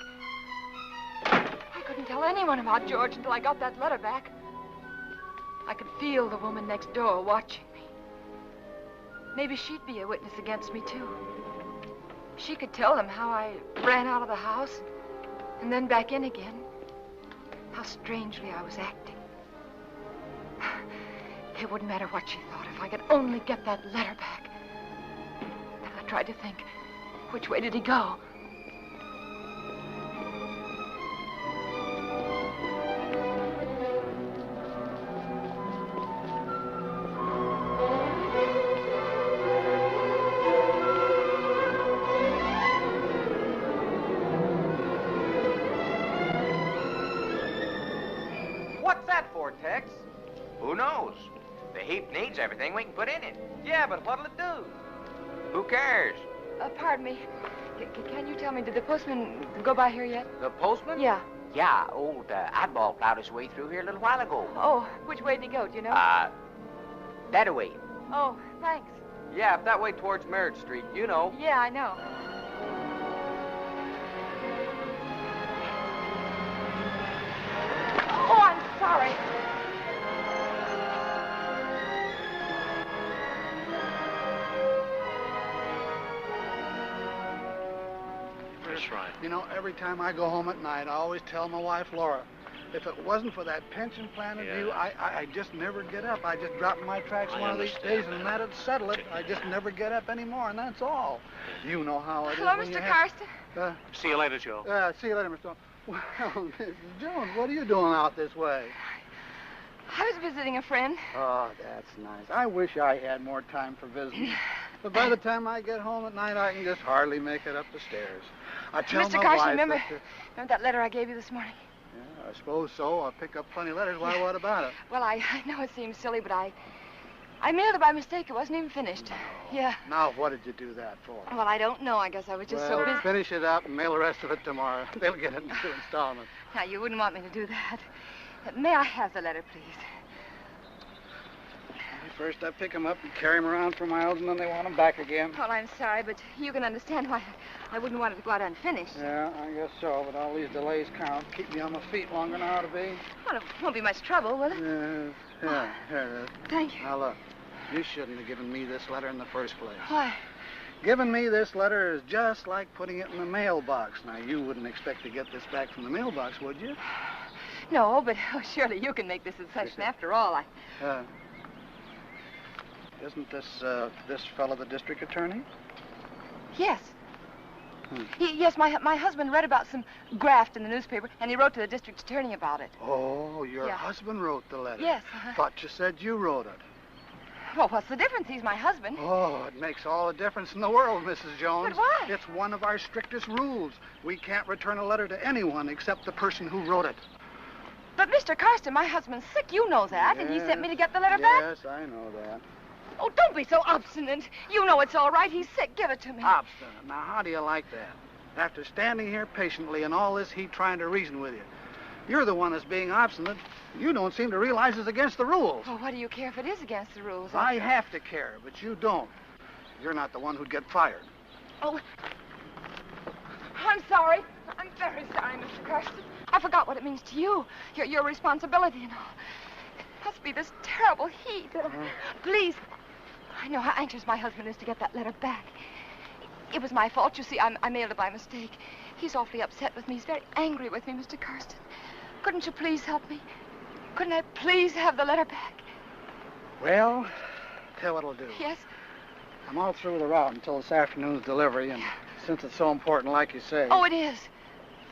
I couldn't tell anyone about George until I got that letter back. I could feel the woman next door watching me. Maybe she'd be a witness against me, too. She could tell them how I ran out of the house and then back in again. How strangely I was acting. It wouldn't matter what she thought if I could only get that letter back. Then I tried to think, which way did he go? Who knows? The heap needs everything we can put in it. Yeah, but what'll it do? Who cares? Pardon me. Can you tell me, did the postman go by here yet? The postman? Yeah. Yeah, old Oddball plowed his way through here a little while ago. Oh, which way did he go, do you know? That away. Oh, thanks. Yeah, up that way towards Merritt Street, you know. Yeah, I know. Oh, I'm sorry. That's right. You know, every time I go home at night, I always tell my wife, Laura, if it wasn't for that pension plan of you, I just never get up. I just drop in my tracks one of these days, and that'd settle it. I just never get up anymore, and that's all. You know how it is. Hello, Mr. Carston. See you later, Joe. See you later, Mr. Jones. Well, Mrs. Jones, what are you doing out this way? I was visiting a friend. Oh, that's nice. I wish I had more time for visiting. But by the time I get home at night, I can just hardly make it up the stairs. I tell Mr. my Carston, wife remember that letter I gave you this morning? Yeah, I suppose so. I'll pick up plenty of letters. Why, what about it? Well, I know it seems silly, but I mailed it by mistake. It wasn't even finished. Yeah. Now, what did you do that for? Well, I don't know. I guess I was just so busy. Finish it up and mail the rest of it tomorrow. They'll get it in 2 installments. Now, you wouldn't want me to do that. May I have the letter, please? First, I pick them up and carry them around for miles, and then they want them back again. Well, I'm sorry, but you can understand why I wouldn't want it to go out unfinished. Yeah, I guess so, but all these delays count. Keep me on my feet longer than I ought to be. Well, it won't be much trouble, will it? Yeah, here it is. Thank you. Now, look, you shouldn't have given me this letter in the first place. Why? Giving me this letter is just like putting it in the mailbox. Now, you wouldn't expect to get this back from the mailbox, would you? No, but surely you can make this a session. After all, Isn't this fellow the district attorney? Yes. Yes, my husband read about some graft in the newspaper, and he wrote to the district attorney about it. Oh, your husband wrote the letter? Yes. Thought you said you wrote it. Well, what's the difference? He's my husband. Oh, it makes all the difference in the world, Mrs. Jones. But why? It's one of our strictest rules. We can't return a letter to anyone except the person who wrote it. But, Mr. Carston, my husband's sick. You know that, and he sent me to get the letter back. Yes, I know that. Oh, don't be so obstinate. You know it's all right. He's sick. Give it to me. Obstinate. Now, how do you like that? After standing here patiently and all this heat trying to reason with you, you're the one that's being obstinate. You don't seem to realize it's against the rules. Well, what do you care if it is against the rules? I have to care, but you don't. You're not the one who'd get fired. Oh, I'm sorry. I'm very sorry, Mr. Carston. I forgot what it means to you. Your responsibility and all. It must be this terrible heat. Please. I know how anxious my husband is to get that letter back. It was my fault. You see, I mailed it by mistake. He's awfully upset with me. He's very angry with me, Mr. Carston. Couldn't you please help me? Couldn't I please have the letter back? Well, tell what I'll do. Yes? I'm all through the route until this afternoon's delivery, and since it's so important, like you say... Oh, it is.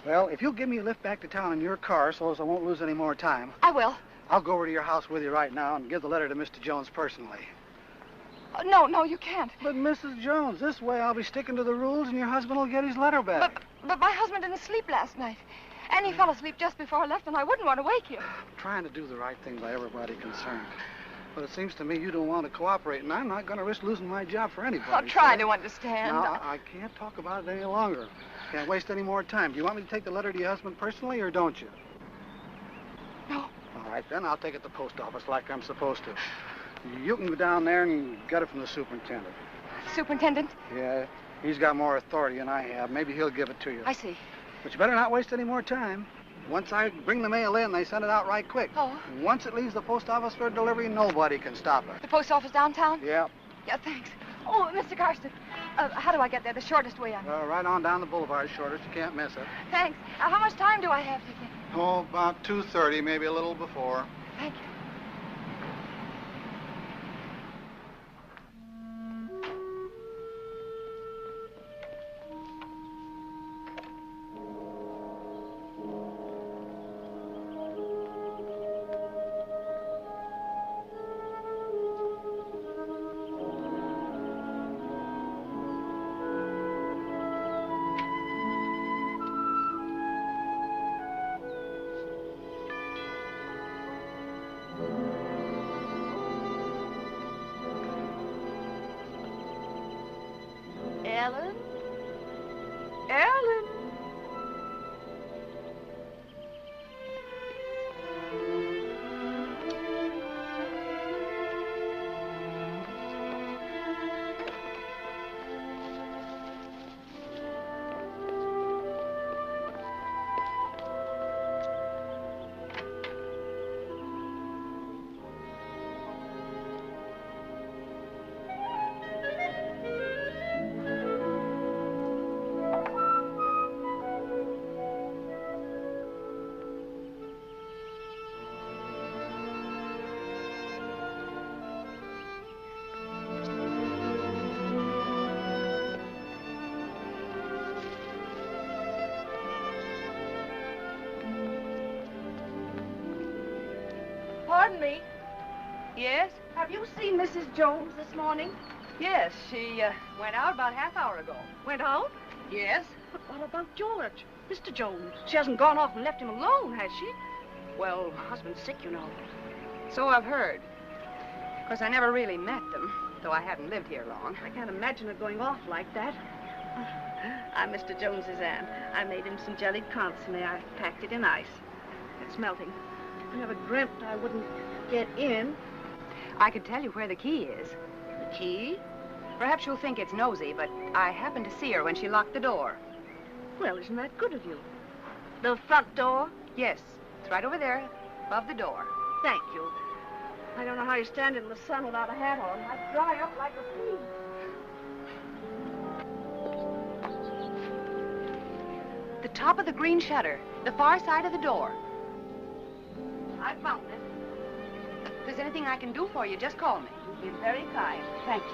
Well, if you'll give me a lift back to town in your car so as I won't lose any more time... I will. I'll go over to your house with you right now and give the letter to Mr. Jones personally. Oh, no, you can't. But, Mrs. Jones, this way I'll be sticking to the rules and your husband will get his letter back. But my husband didn't sleep last night. And he fell asleep just before I left, and I wouldn't want to wake him. I'm trying to do the right thing by everybody concerned. But it seems to me you don't want to cooperate, and I'm not going to risk losing my job for anybody. I'll try to understand. No, I can't talk about it any longer. Can't waste any more time. Do you want me to take the letter to your husband personally, or don't you? No. All right, then I'll take it to the post office like I'm supposed to. You can go down there and get it from the superintendent. Superintendent? Yeah, he's got more authority than I have. Maybe he'll give it to you. I see. But you better not waste any more time. Once I bring the mail in, they send it out right quick. Oh. Once it leaves the post office for delivery, nobody can stop it. The post office downtown? Yeah. Yeah, thanks. Oh, Mr. Karsten, how do I get there? The shortest way on. Right on down the boulevard, shortest. You can't miss it. Thanks. How much time do I have, do you think? Oh, about 2:30, maybe a little before. Thank you. Ellen? Ellen? Pardon me. Yes? Have you seen Mrs. Jones this morning? Yes, she went out about half hour ago. Went out? Yes? But what about George? Mr. Jones. She hasn't gone off and left him alone, has she? Well, husband's sick, you know. So I've heard. Of course, I never really met them, though I haven't lived here long. I can't imagine her going off like that. I'm Mr. Jones's aunt. I made him some jellied consomme. I packed it in ice. It's melting. I never dreamt I wouldn't get in. I could tell you where the key is. The key? Perhaps you'll think it's nosy, but I happened to see her when she locked the door. Well, isn't that good of you? The front door? Yes, it's right over there, above the door. Thank you. I don't know how you stand in the sun without a hat on. I'd dry up like a pea. The top of the green shutter, the far side of the door. I found it. If there's anything I can do for you, just call me. You've been very kind. Thank you.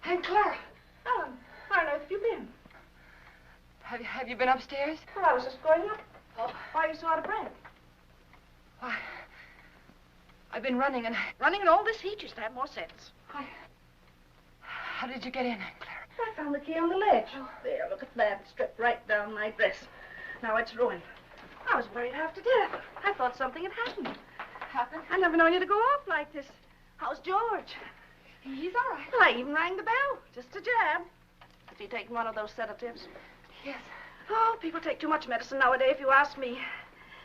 Aunt Clara. Ellen, where on earth have you been? Have you been upstairs? Well, I was just going up. Oh. Why are you so out of breath? Why, I've been running and... Running in all this heat, you should have more sense. How did you get in, Aunt Clara? I found the key on the ledge. There, look at that. It stripped right down my dress. Now it's ruined. I was worried half to death. I thought something had happened. Happened? I never known you to go off like this. How's George? He's all right. Well, I even rang the bell. Just a jab. Has he taken one of those sedatives? Yes. Oh, people take too much medicine nowadays, if you ask me.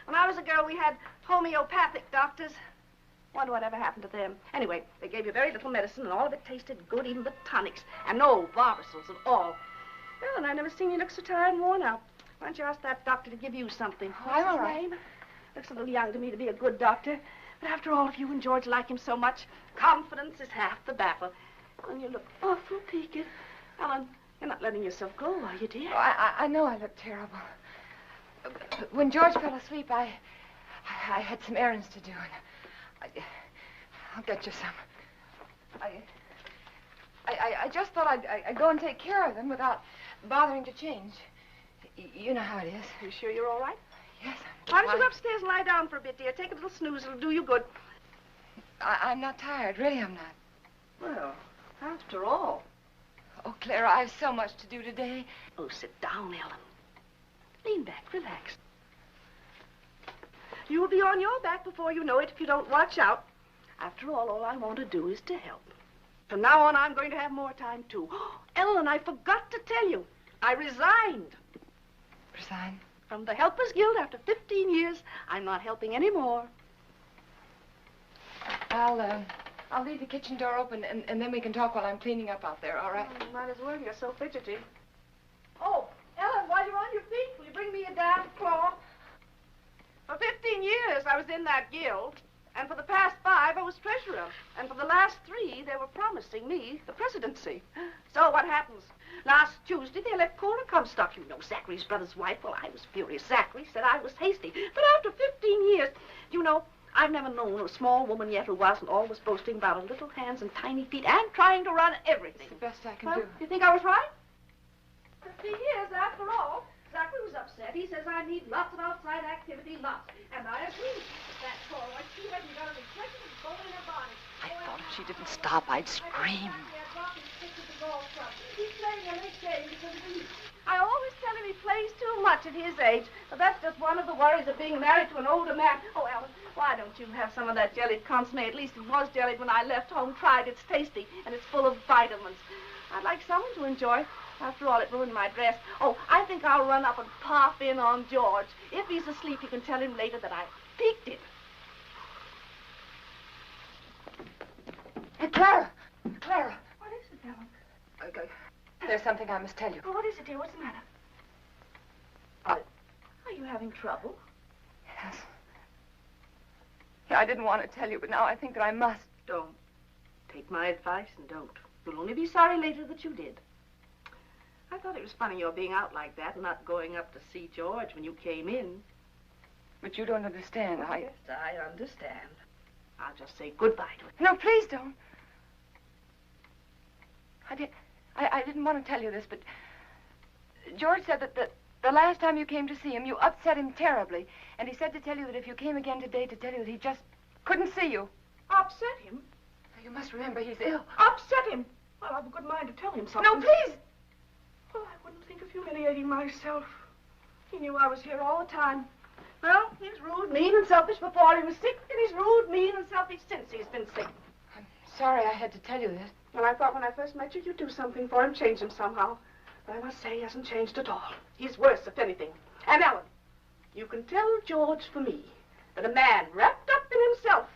When I was a girl, we had homeopathic doctors. Wonder whatever happened to them. Anyway, they gave you very little medicine, and all of it tasted good, even the tonics. And no Barbasils at all. Well, and I never seen you look so tired and worn out. Why don't you ask that doctor to give you something? Oh, I'm all What's his right. name? Looks a little young to me to be a good doctor. But after all, if you and George like him so much, confidence is half the battle. And you look awful peaked. Ellen, you're not letting yourself go, are you, dear? Oh, I know I look terrible. When George fell asleep, I had some errands to do, and I'll get you some. I just thought I'd go and take care of them without bothering to change. You know how it is. You sure you're all right? Yes. Why don't you go upstairs and lie down for a bit, dear? Take a little snooze. It'll do you good. I'm not tired. Really, I'm not. Well, after all. Oh, Clara, I have so much to do today. Oh, sit down, Ellen. Lean back. Relax. You'll be on your back before you know it if you don't watch out. After all I want to do is to help. From now on, I'm going to have more time, too. Ellen, I forgot to tell you. I resigned. Resign? From the Helpers Guild after 15 years. I'm not helping anymore. I'll leave the kitchen door open, and then we can talk while I'm cleaning up out there, all right? Oh, might as well. You're so fidgety. Oh, Ellen, while you're on your feet, will you bring me a damp cloth? For 15 years, I was in that guild. And for the past 5, I was treasurer. And for the last 3, they were promising me the presidency. So what happens? Last Tuesday, they let Cora Comstock, you know, Zachary's brother's wife. Well, I was furious. Zachary said I was hasty. But after 15 years, you know, I've never known a small woman yet who wasn't always boasting about her little hands and tiny feet and trying to run everything. It's the best I can do. You think I was right? 15 years, after all. Zachary was upset. He says I need lots of outside activity, lots. And I agree. That Cora, she hasn't got a reflection of gold in her bonnet. I thought if she didn't stop, I'd scream. He's playing a late game because of me. I always tell him he plays too much at his age, but that's just one of the worries of being married to an older man. Oh, Ellen, why don't you have some of that jellied consomme? At least it was jellied when I left home. Tried. It's tasty, and it's full of vitamins. I'd like someone to enjoy. After all, it ruined my dress. Oh, I think I'll run up and pop in on George. If he's asleep, you can tell him later that I peeked him. Hey, Clara! Clara! What is it, Ellen? There's something I must tell you. Oh, what is it, dear? What's the matter? Are you having trouble? Yes. Yeah, I didn't want to tell you, but now I think that I must. Don't. Take my advice and don't. You'll only be sorry later that you did. I thought it was funny your being out like that and not going up to see George when you came in. But you don't understand. Yes, I understand. I'll just say goodbye to him. No, please don't. I didn't want to tell you this, but George said that the last time you came to see him, you upset him terribly. And he said to tell you that if you came again today, to tell you that he just couldn't see you. Upset him? You must remember he's ill. Upset him? Well, I've a good mind to tell him something. No, please! Well, I wouldn't think of humiliating myself. He knew I was here all the time. Well, he's rude, mean, and selfish before he was sick, and he's rude, mean, and selfish since he's been sick. I'm sorry I had to tell you this. Well, I thought when I first met you, you'd do something for him, change him somehow. But I must say he hasn't changed at all. He's worse, if anything. And Ellen, you can tell George for me that a man wrapped up in himself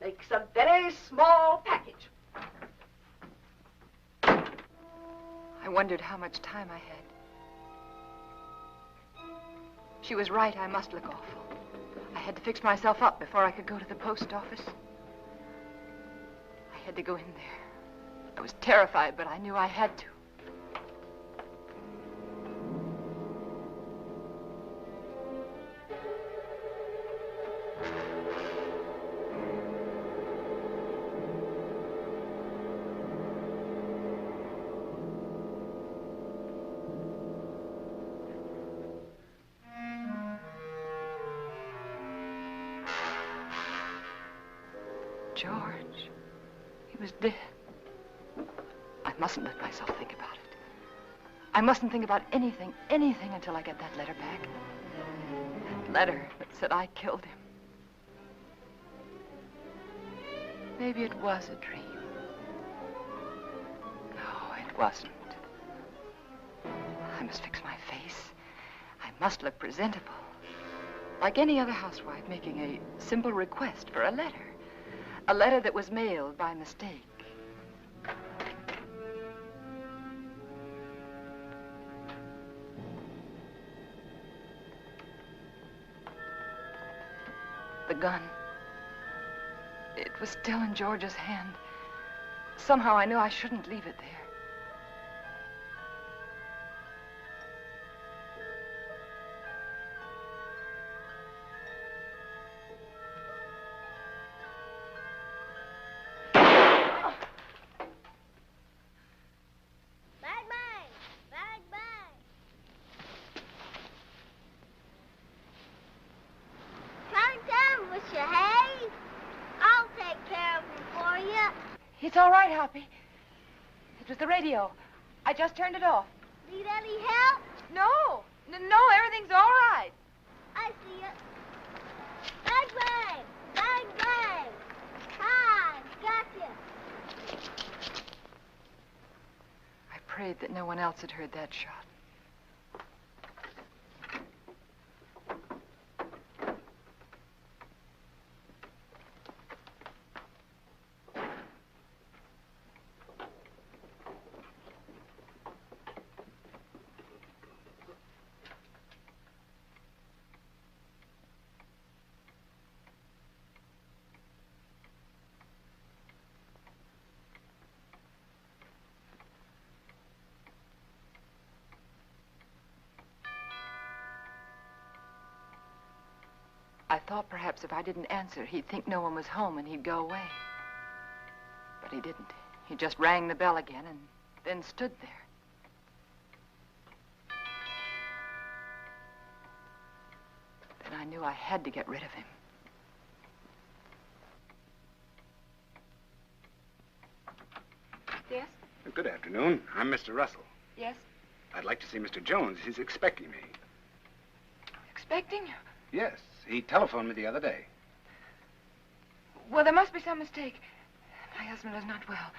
makes a very small package. I wondered how much time I had. She was right, I must look awful. I had to fix myself up before I could go to the post office. I had to go in there. I was terrified, but I knew I had to. George, he was dead. I mustn't let myself think about it. I mustn't think about anything until I get that letter back. That letter that said I killed him. Maybe it was a dream. No, it wasn't. I must fix my face. I must look presentable. Like any other housewife making a simple request for a letter. A letter that was mailed by mistake. The gun. It was still in George's hand. Somehow I knew I shouldn't leave it there. It's all right, Hoppy. It was the radio. I just turned it off. Need any help? No. No, everything's all right. I see it. Bang, bang! Bang, bang! Hi, gotcha. I prayed that no one else had heard that shot. I thought perhaps if I didn't answer, he'd think no one was home and he'd go away. But he didn't. He just rang the bell again and then stood there. Then I knew I had to get rid of him. Yes? Good afternoon. I'm Mr. Russell. Yes? I'd like to see Mr. Jones. He's expecting me. Expecting? Yes. He telephoned me the other day. Well, there must be some mistake. My husband is not well.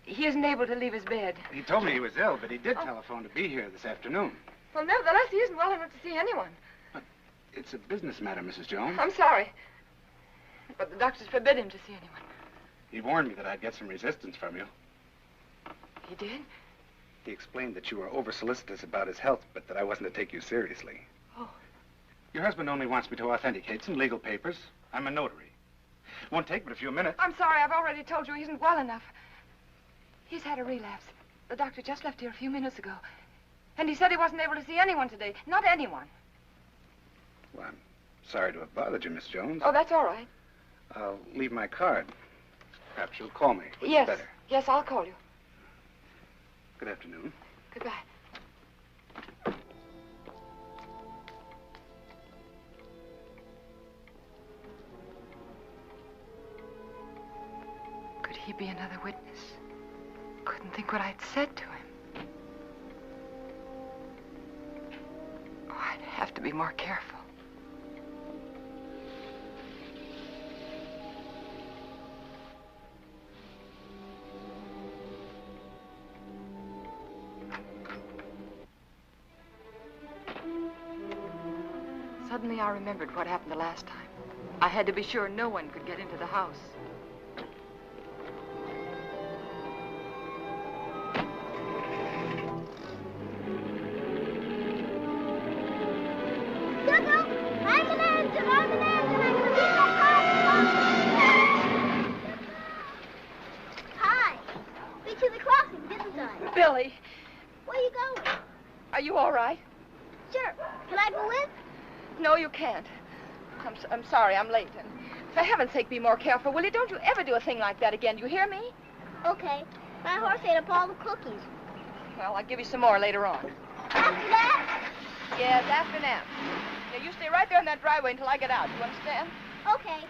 He isn't able to leave his bed. He told me he was ill, but he did telephone to be here this afternoon. Well, nevertheless, he isn't well enough to see anyone. But it's a business matter, Mrs. Jones. I'm sorry. But the doctors forbid him to see anyone. He warned me that I'd get some resistance from you. He did? He explained that you were over-solicitous about his health, but that I wasn't to take you seriously. Oh. Your husband only wants me to authenticate some legal papers. I'm a notary. Won't take but a few minutes. I'm sorry. I've already told you he isn't well enough. He's had a relapse. The doctor just left here a few minutes ago. And he said he wasn't able to see anyone today. Not anyone. Well, I'm sorry to have bothered you, Miss Jones. Oh, that's all right. I'll leave my card. Perhaps you'll call me. Yes. Better. Yes, I'll call you. Good afternoon. Goodbye. Could he be another witness? Couldn't think what I'd said to him. Oh, I'd have to be more careful. Suddenly I remembered what happened the last time. I had to be sure no one could get into the house. Hi. Reach to the crossing, didn't I? Billy. Where you going? Are you all right? Sure. Can I go with? No, you can't. I'm sorry, I'm late. And for heaven's sake, be more careful, will you? Don't you ever do a thing like that again. Do you hear me? Okay. My horse ate up all the cookies. Well, I'll give you some more later on. After that? Yes, after nap. Yeah, you stay right there in that driveway until I get out. You understand? Okay.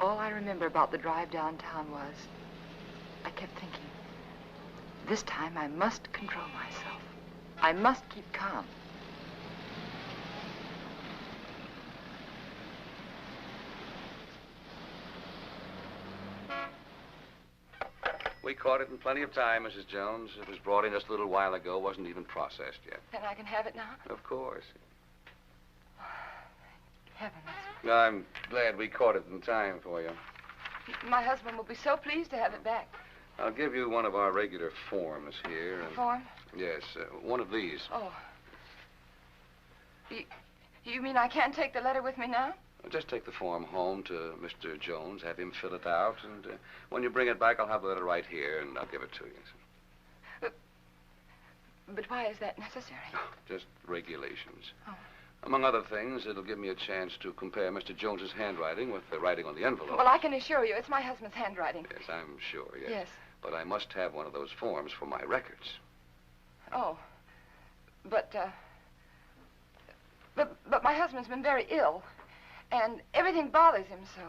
All I remember about the drive downtown was I kept thinking, this time I must control myself. I must keep calm. We caught it in plenty of time, Mrs. Jones. It was brought in just a little while ago. Wasn't even processed yet. Then I can have it now? Of course. Heaven, that's... I'm glad we caught it in time for you. My husband will be so pleased to have it back. I'll give you one of our regular forms here. Form? Yes, one of these. Oh. You mean I can't take the letter with me now? Just take the form home to Mr. Jones, have him fill it out, and when you bring it back, I'll have the letter right here, and I'll give it to you. But why is that necessary? Just regulations. Oh. Among other things, it'll give me a chance to compare Mr. Jones's handwriting with the writing on the envelope. Well, I can assure you it's my husband's handwriting. Yes, I'm sure, yes. Yes. But I must have one of those forms for my records. Oh. But my husband's been very ill, and everything bothers him so.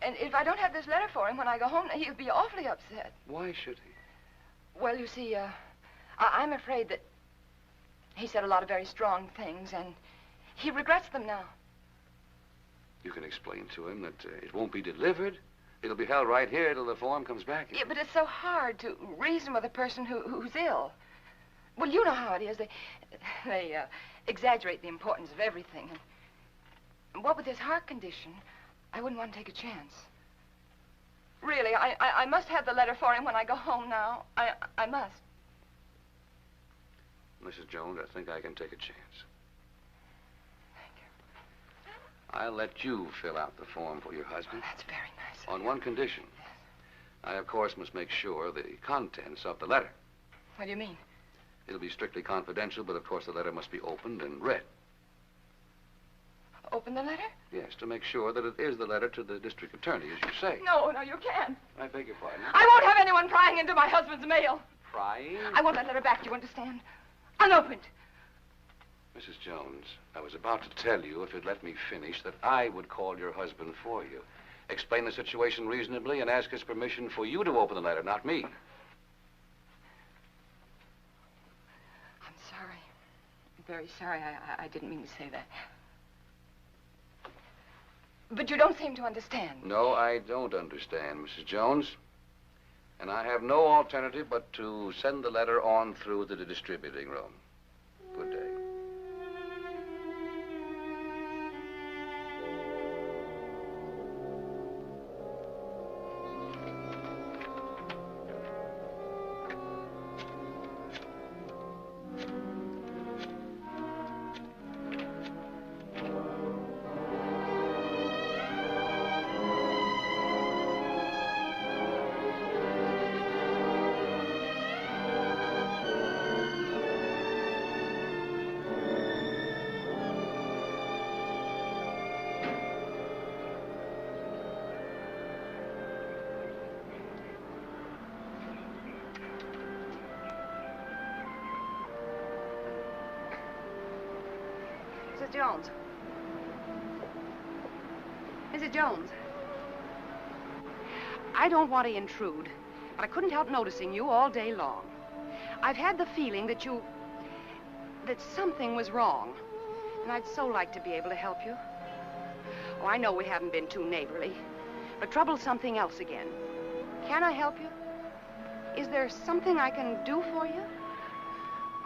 And if I don't have this letter for him when I go home, he'll be awfully upset. Why should he? Well, you see, I'm afraid that he said a lot of very strong things, and he regrets them now. You can explain to him that it won't be delivered. It'll be held right here till the form comes back. Yeah, but it's so hard to reason with a person who's ill. Well, you know how it is. They exaggerate the importance of everything. And what with his heart condition, I wouldn't want to take a chance. Really, I must have the letter for him when I go home now. I must. Mrs. Jones, I think I can take a chance. Thank you. I'll let you fill out the form for your husband. That's very nice. On one condition. Yes. I, of course, must make sure the contents of the letter. What do you mean? It'll be strictly confidential, but of course the letter must be opened and read. Open the letter? Yes, to make sure that it is the letter to the district attorney, as you say. No, you can't. I beg your pardon. I won't have anyone prying into my husband's mail. Prying? I want that letter back, do you understand? Unopened. Mrs. Jones, I was about to tell you, if you'd let me finish, that I would call your husband for you. Explain the situation reasonably and ask his permission for you to open the letter, not me. I'm sorry. I'm very sorry. I didn't mean to say that. But you don't seem to understand. No, I don't understand, Mrs. Jones. And I have no alternative but to send the letter on through the distributing room. Good day. Mrs. Jones. Mrs. Jones. I don't want to intrude, but I couldn't help noticing you all day long. I've had the feeling that that something was wrong, and I'd so like to be able to help you. Oh, I know we haven't been too neighborly, but trouble's something else again. Can I help you? Is there something I can do for you?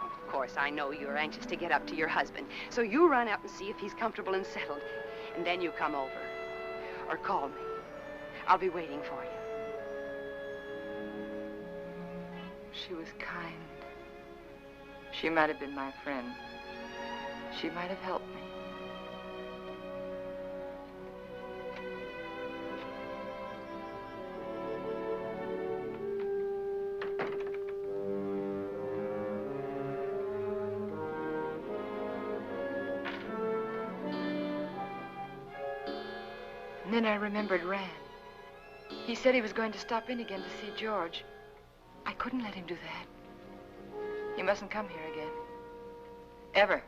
Of course, I know you're anxious to get up to your husband, so you run up and see if he's comfortable and settled, and then you come over. Or call me. I'll be waiting for you. She was kind. She might have been my friend. She might have helped me. And then I remembered Rand. He said he was going to stop in again to see George. I couldn't let him do that. He mustn't come here again. Ever.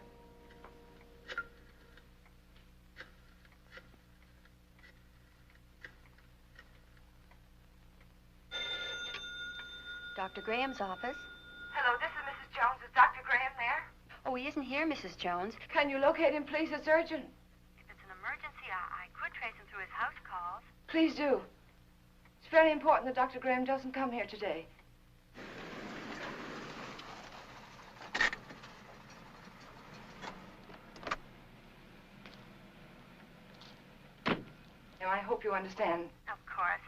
Dr. Graham's office. Hello, this is Mrs. Jones. Is Dr. Graham there? Oh, he isn't here, Mrs. Jones. Can you locate him, please? It's urgent. If it's an emergency, I could trace him through his house calls. Please do. It's very important that Dr. Graham doesn't come here today. Now, I hope you understand. Of course.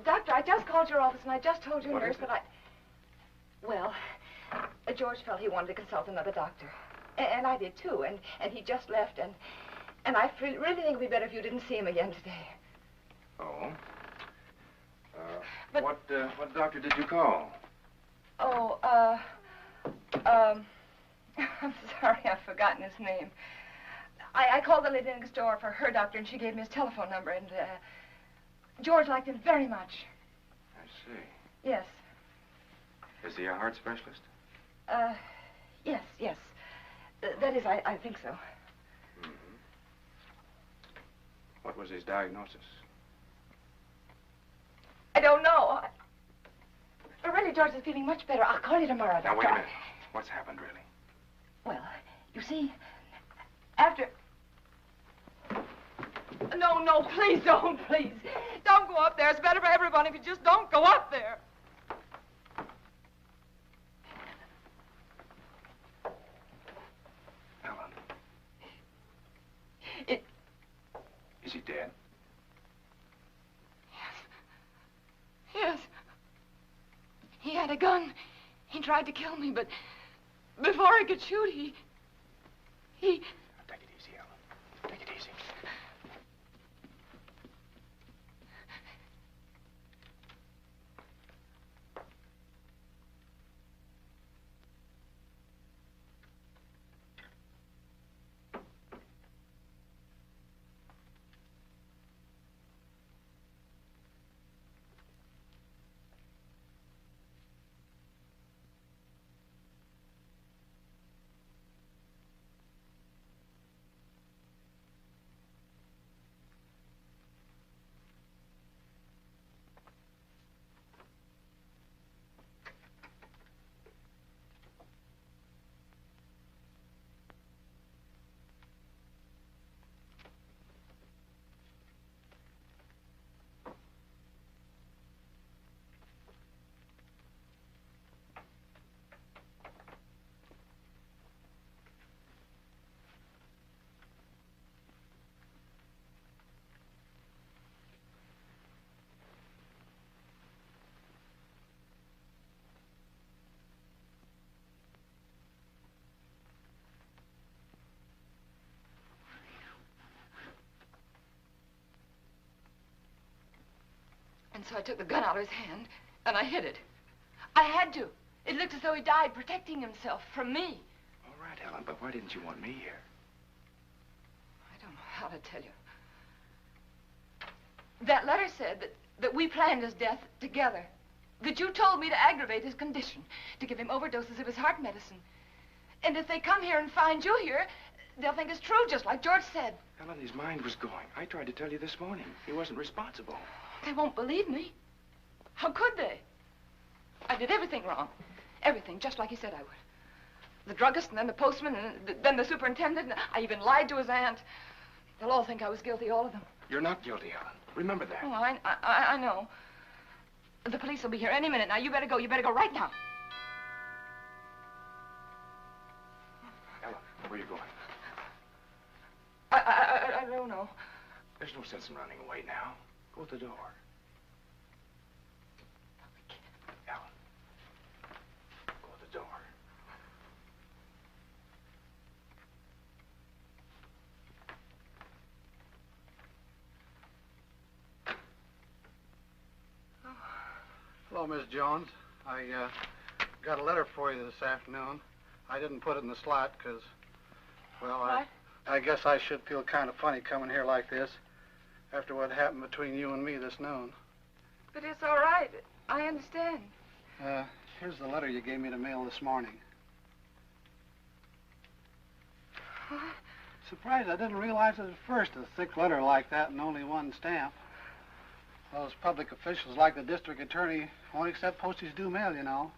Doctor, I just called your office and I just told your nurse that I... Well, George felt he wanted to consult another doctor. And I did too, and he just left, and I really think it'd be better if you didn't see him again today. Oh? But what doctor did you call? Oh, I'm sorry, I've forgotten his name. I called the lady next door for her doctor, and she gave me his telephone number, and George liked him very much. I see. Yes. Is he a heart specialist? Yes. That is, I think so. Mm-hmm. What was his diagnosis? I don't know. Really, George is feeling much better. I'll call you tomorrow, Doctor. Now, wait a minute. What's happened, really? Well, you see, after... No, please don't, please. Don't go up there. It's better for everyone if you just don't go up there. Ellen. Is he dead? Yes. He had a gun. He tried to kill me, but before I could shoot, he... Take it easy, Ellen. Take it easy. And so I took the gun out of his hand, and I hid it. I had to. It looked as though he died protecting himself from me. All right, Ellen, but why didn't you want me here? I don't know how to tell you. That letter said that we planned his death together. That you told me to aggravate his condition, to give him overdoses of his heart medicine. And if they come here and find you here, they'll think it's true, just like George said. Ellen, his mind was going. I tried to tell you this morning. He wasn't responsible. They won't believe me. How could they? I did everything wrong. Everything, just like he said I would. The druggist, and then the postman, and then the superintendent. And I even lied to his aunt. They'll all think I was guilty, all of them. You're not guilty, Ellen. Remember that. Oh, I know. The police will be here any minute. Now, you better go. You better go right now. Ellen, where are you going? I don't know. There's no sense in running away now. Go to the door. Ellen. Go to the door. Hello, Miss Jones. I got a letter for you this afternoon. I didn't put it in the slot because, well, I guess I should feel kind of funny coming here like this after what happened between you and me this noon. But it's all right. I understand. Here's the letter you gave me to mail this morning. What? Surprised I didn't realize it at first, a thick letter like that and only one stamp. Those public officials like the district attorney won't accept postage due mail, you know.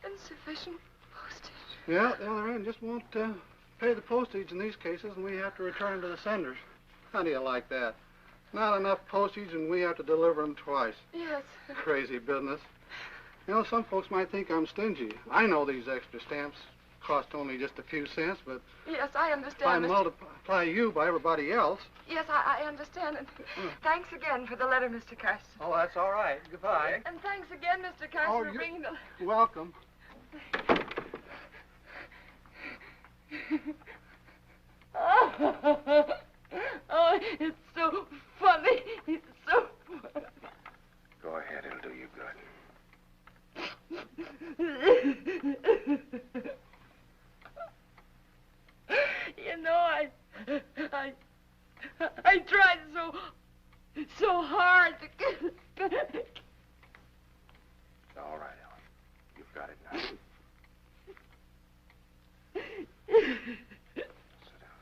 Insufficient postage? Yeah, the other end just won't pay the postage in these cases, and we have to return them to the senders. How do you like that? Not enough postage, and we have to deliver them twice. Yes. Crazy business. You know, some folks might think I'm stingy. I know these extra stamps Cost only just a few cents, but Yes, I if I understand, Mr. multiply you by everybody else... Yes, I understand. And thanks again for the letter, Mr. Carson. Oh, that's all right. Goodbye. And thanks again, Mr. Carson, for bringing the... Welcome. Oh, it's so funny. It's so funny. Go ahead, it'll do you good. You know, I tried so hard to get it back. It's all right, Ellen. You've got it now. Sit down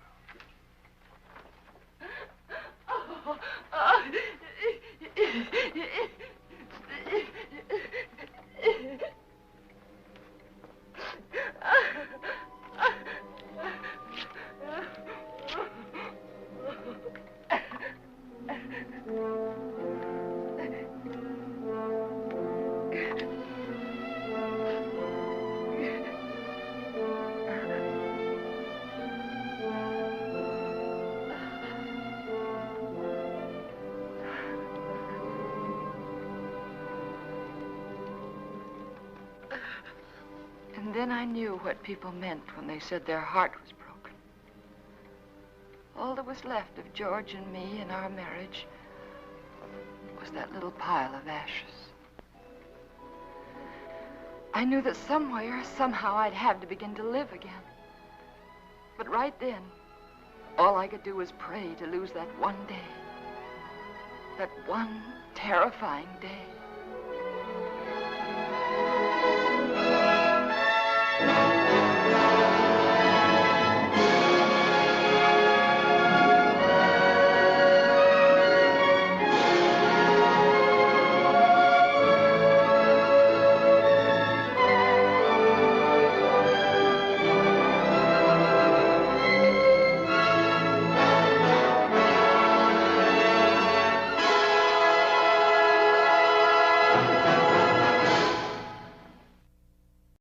And then I knew what people meant when they said their heart was broken. All that was left of George and me and our marriage was that little pile of ashes. I knew that somewhere, somehow, I'd have to begin to live again. But right then, all I could do was pray to lose that one day. That one terrifying day.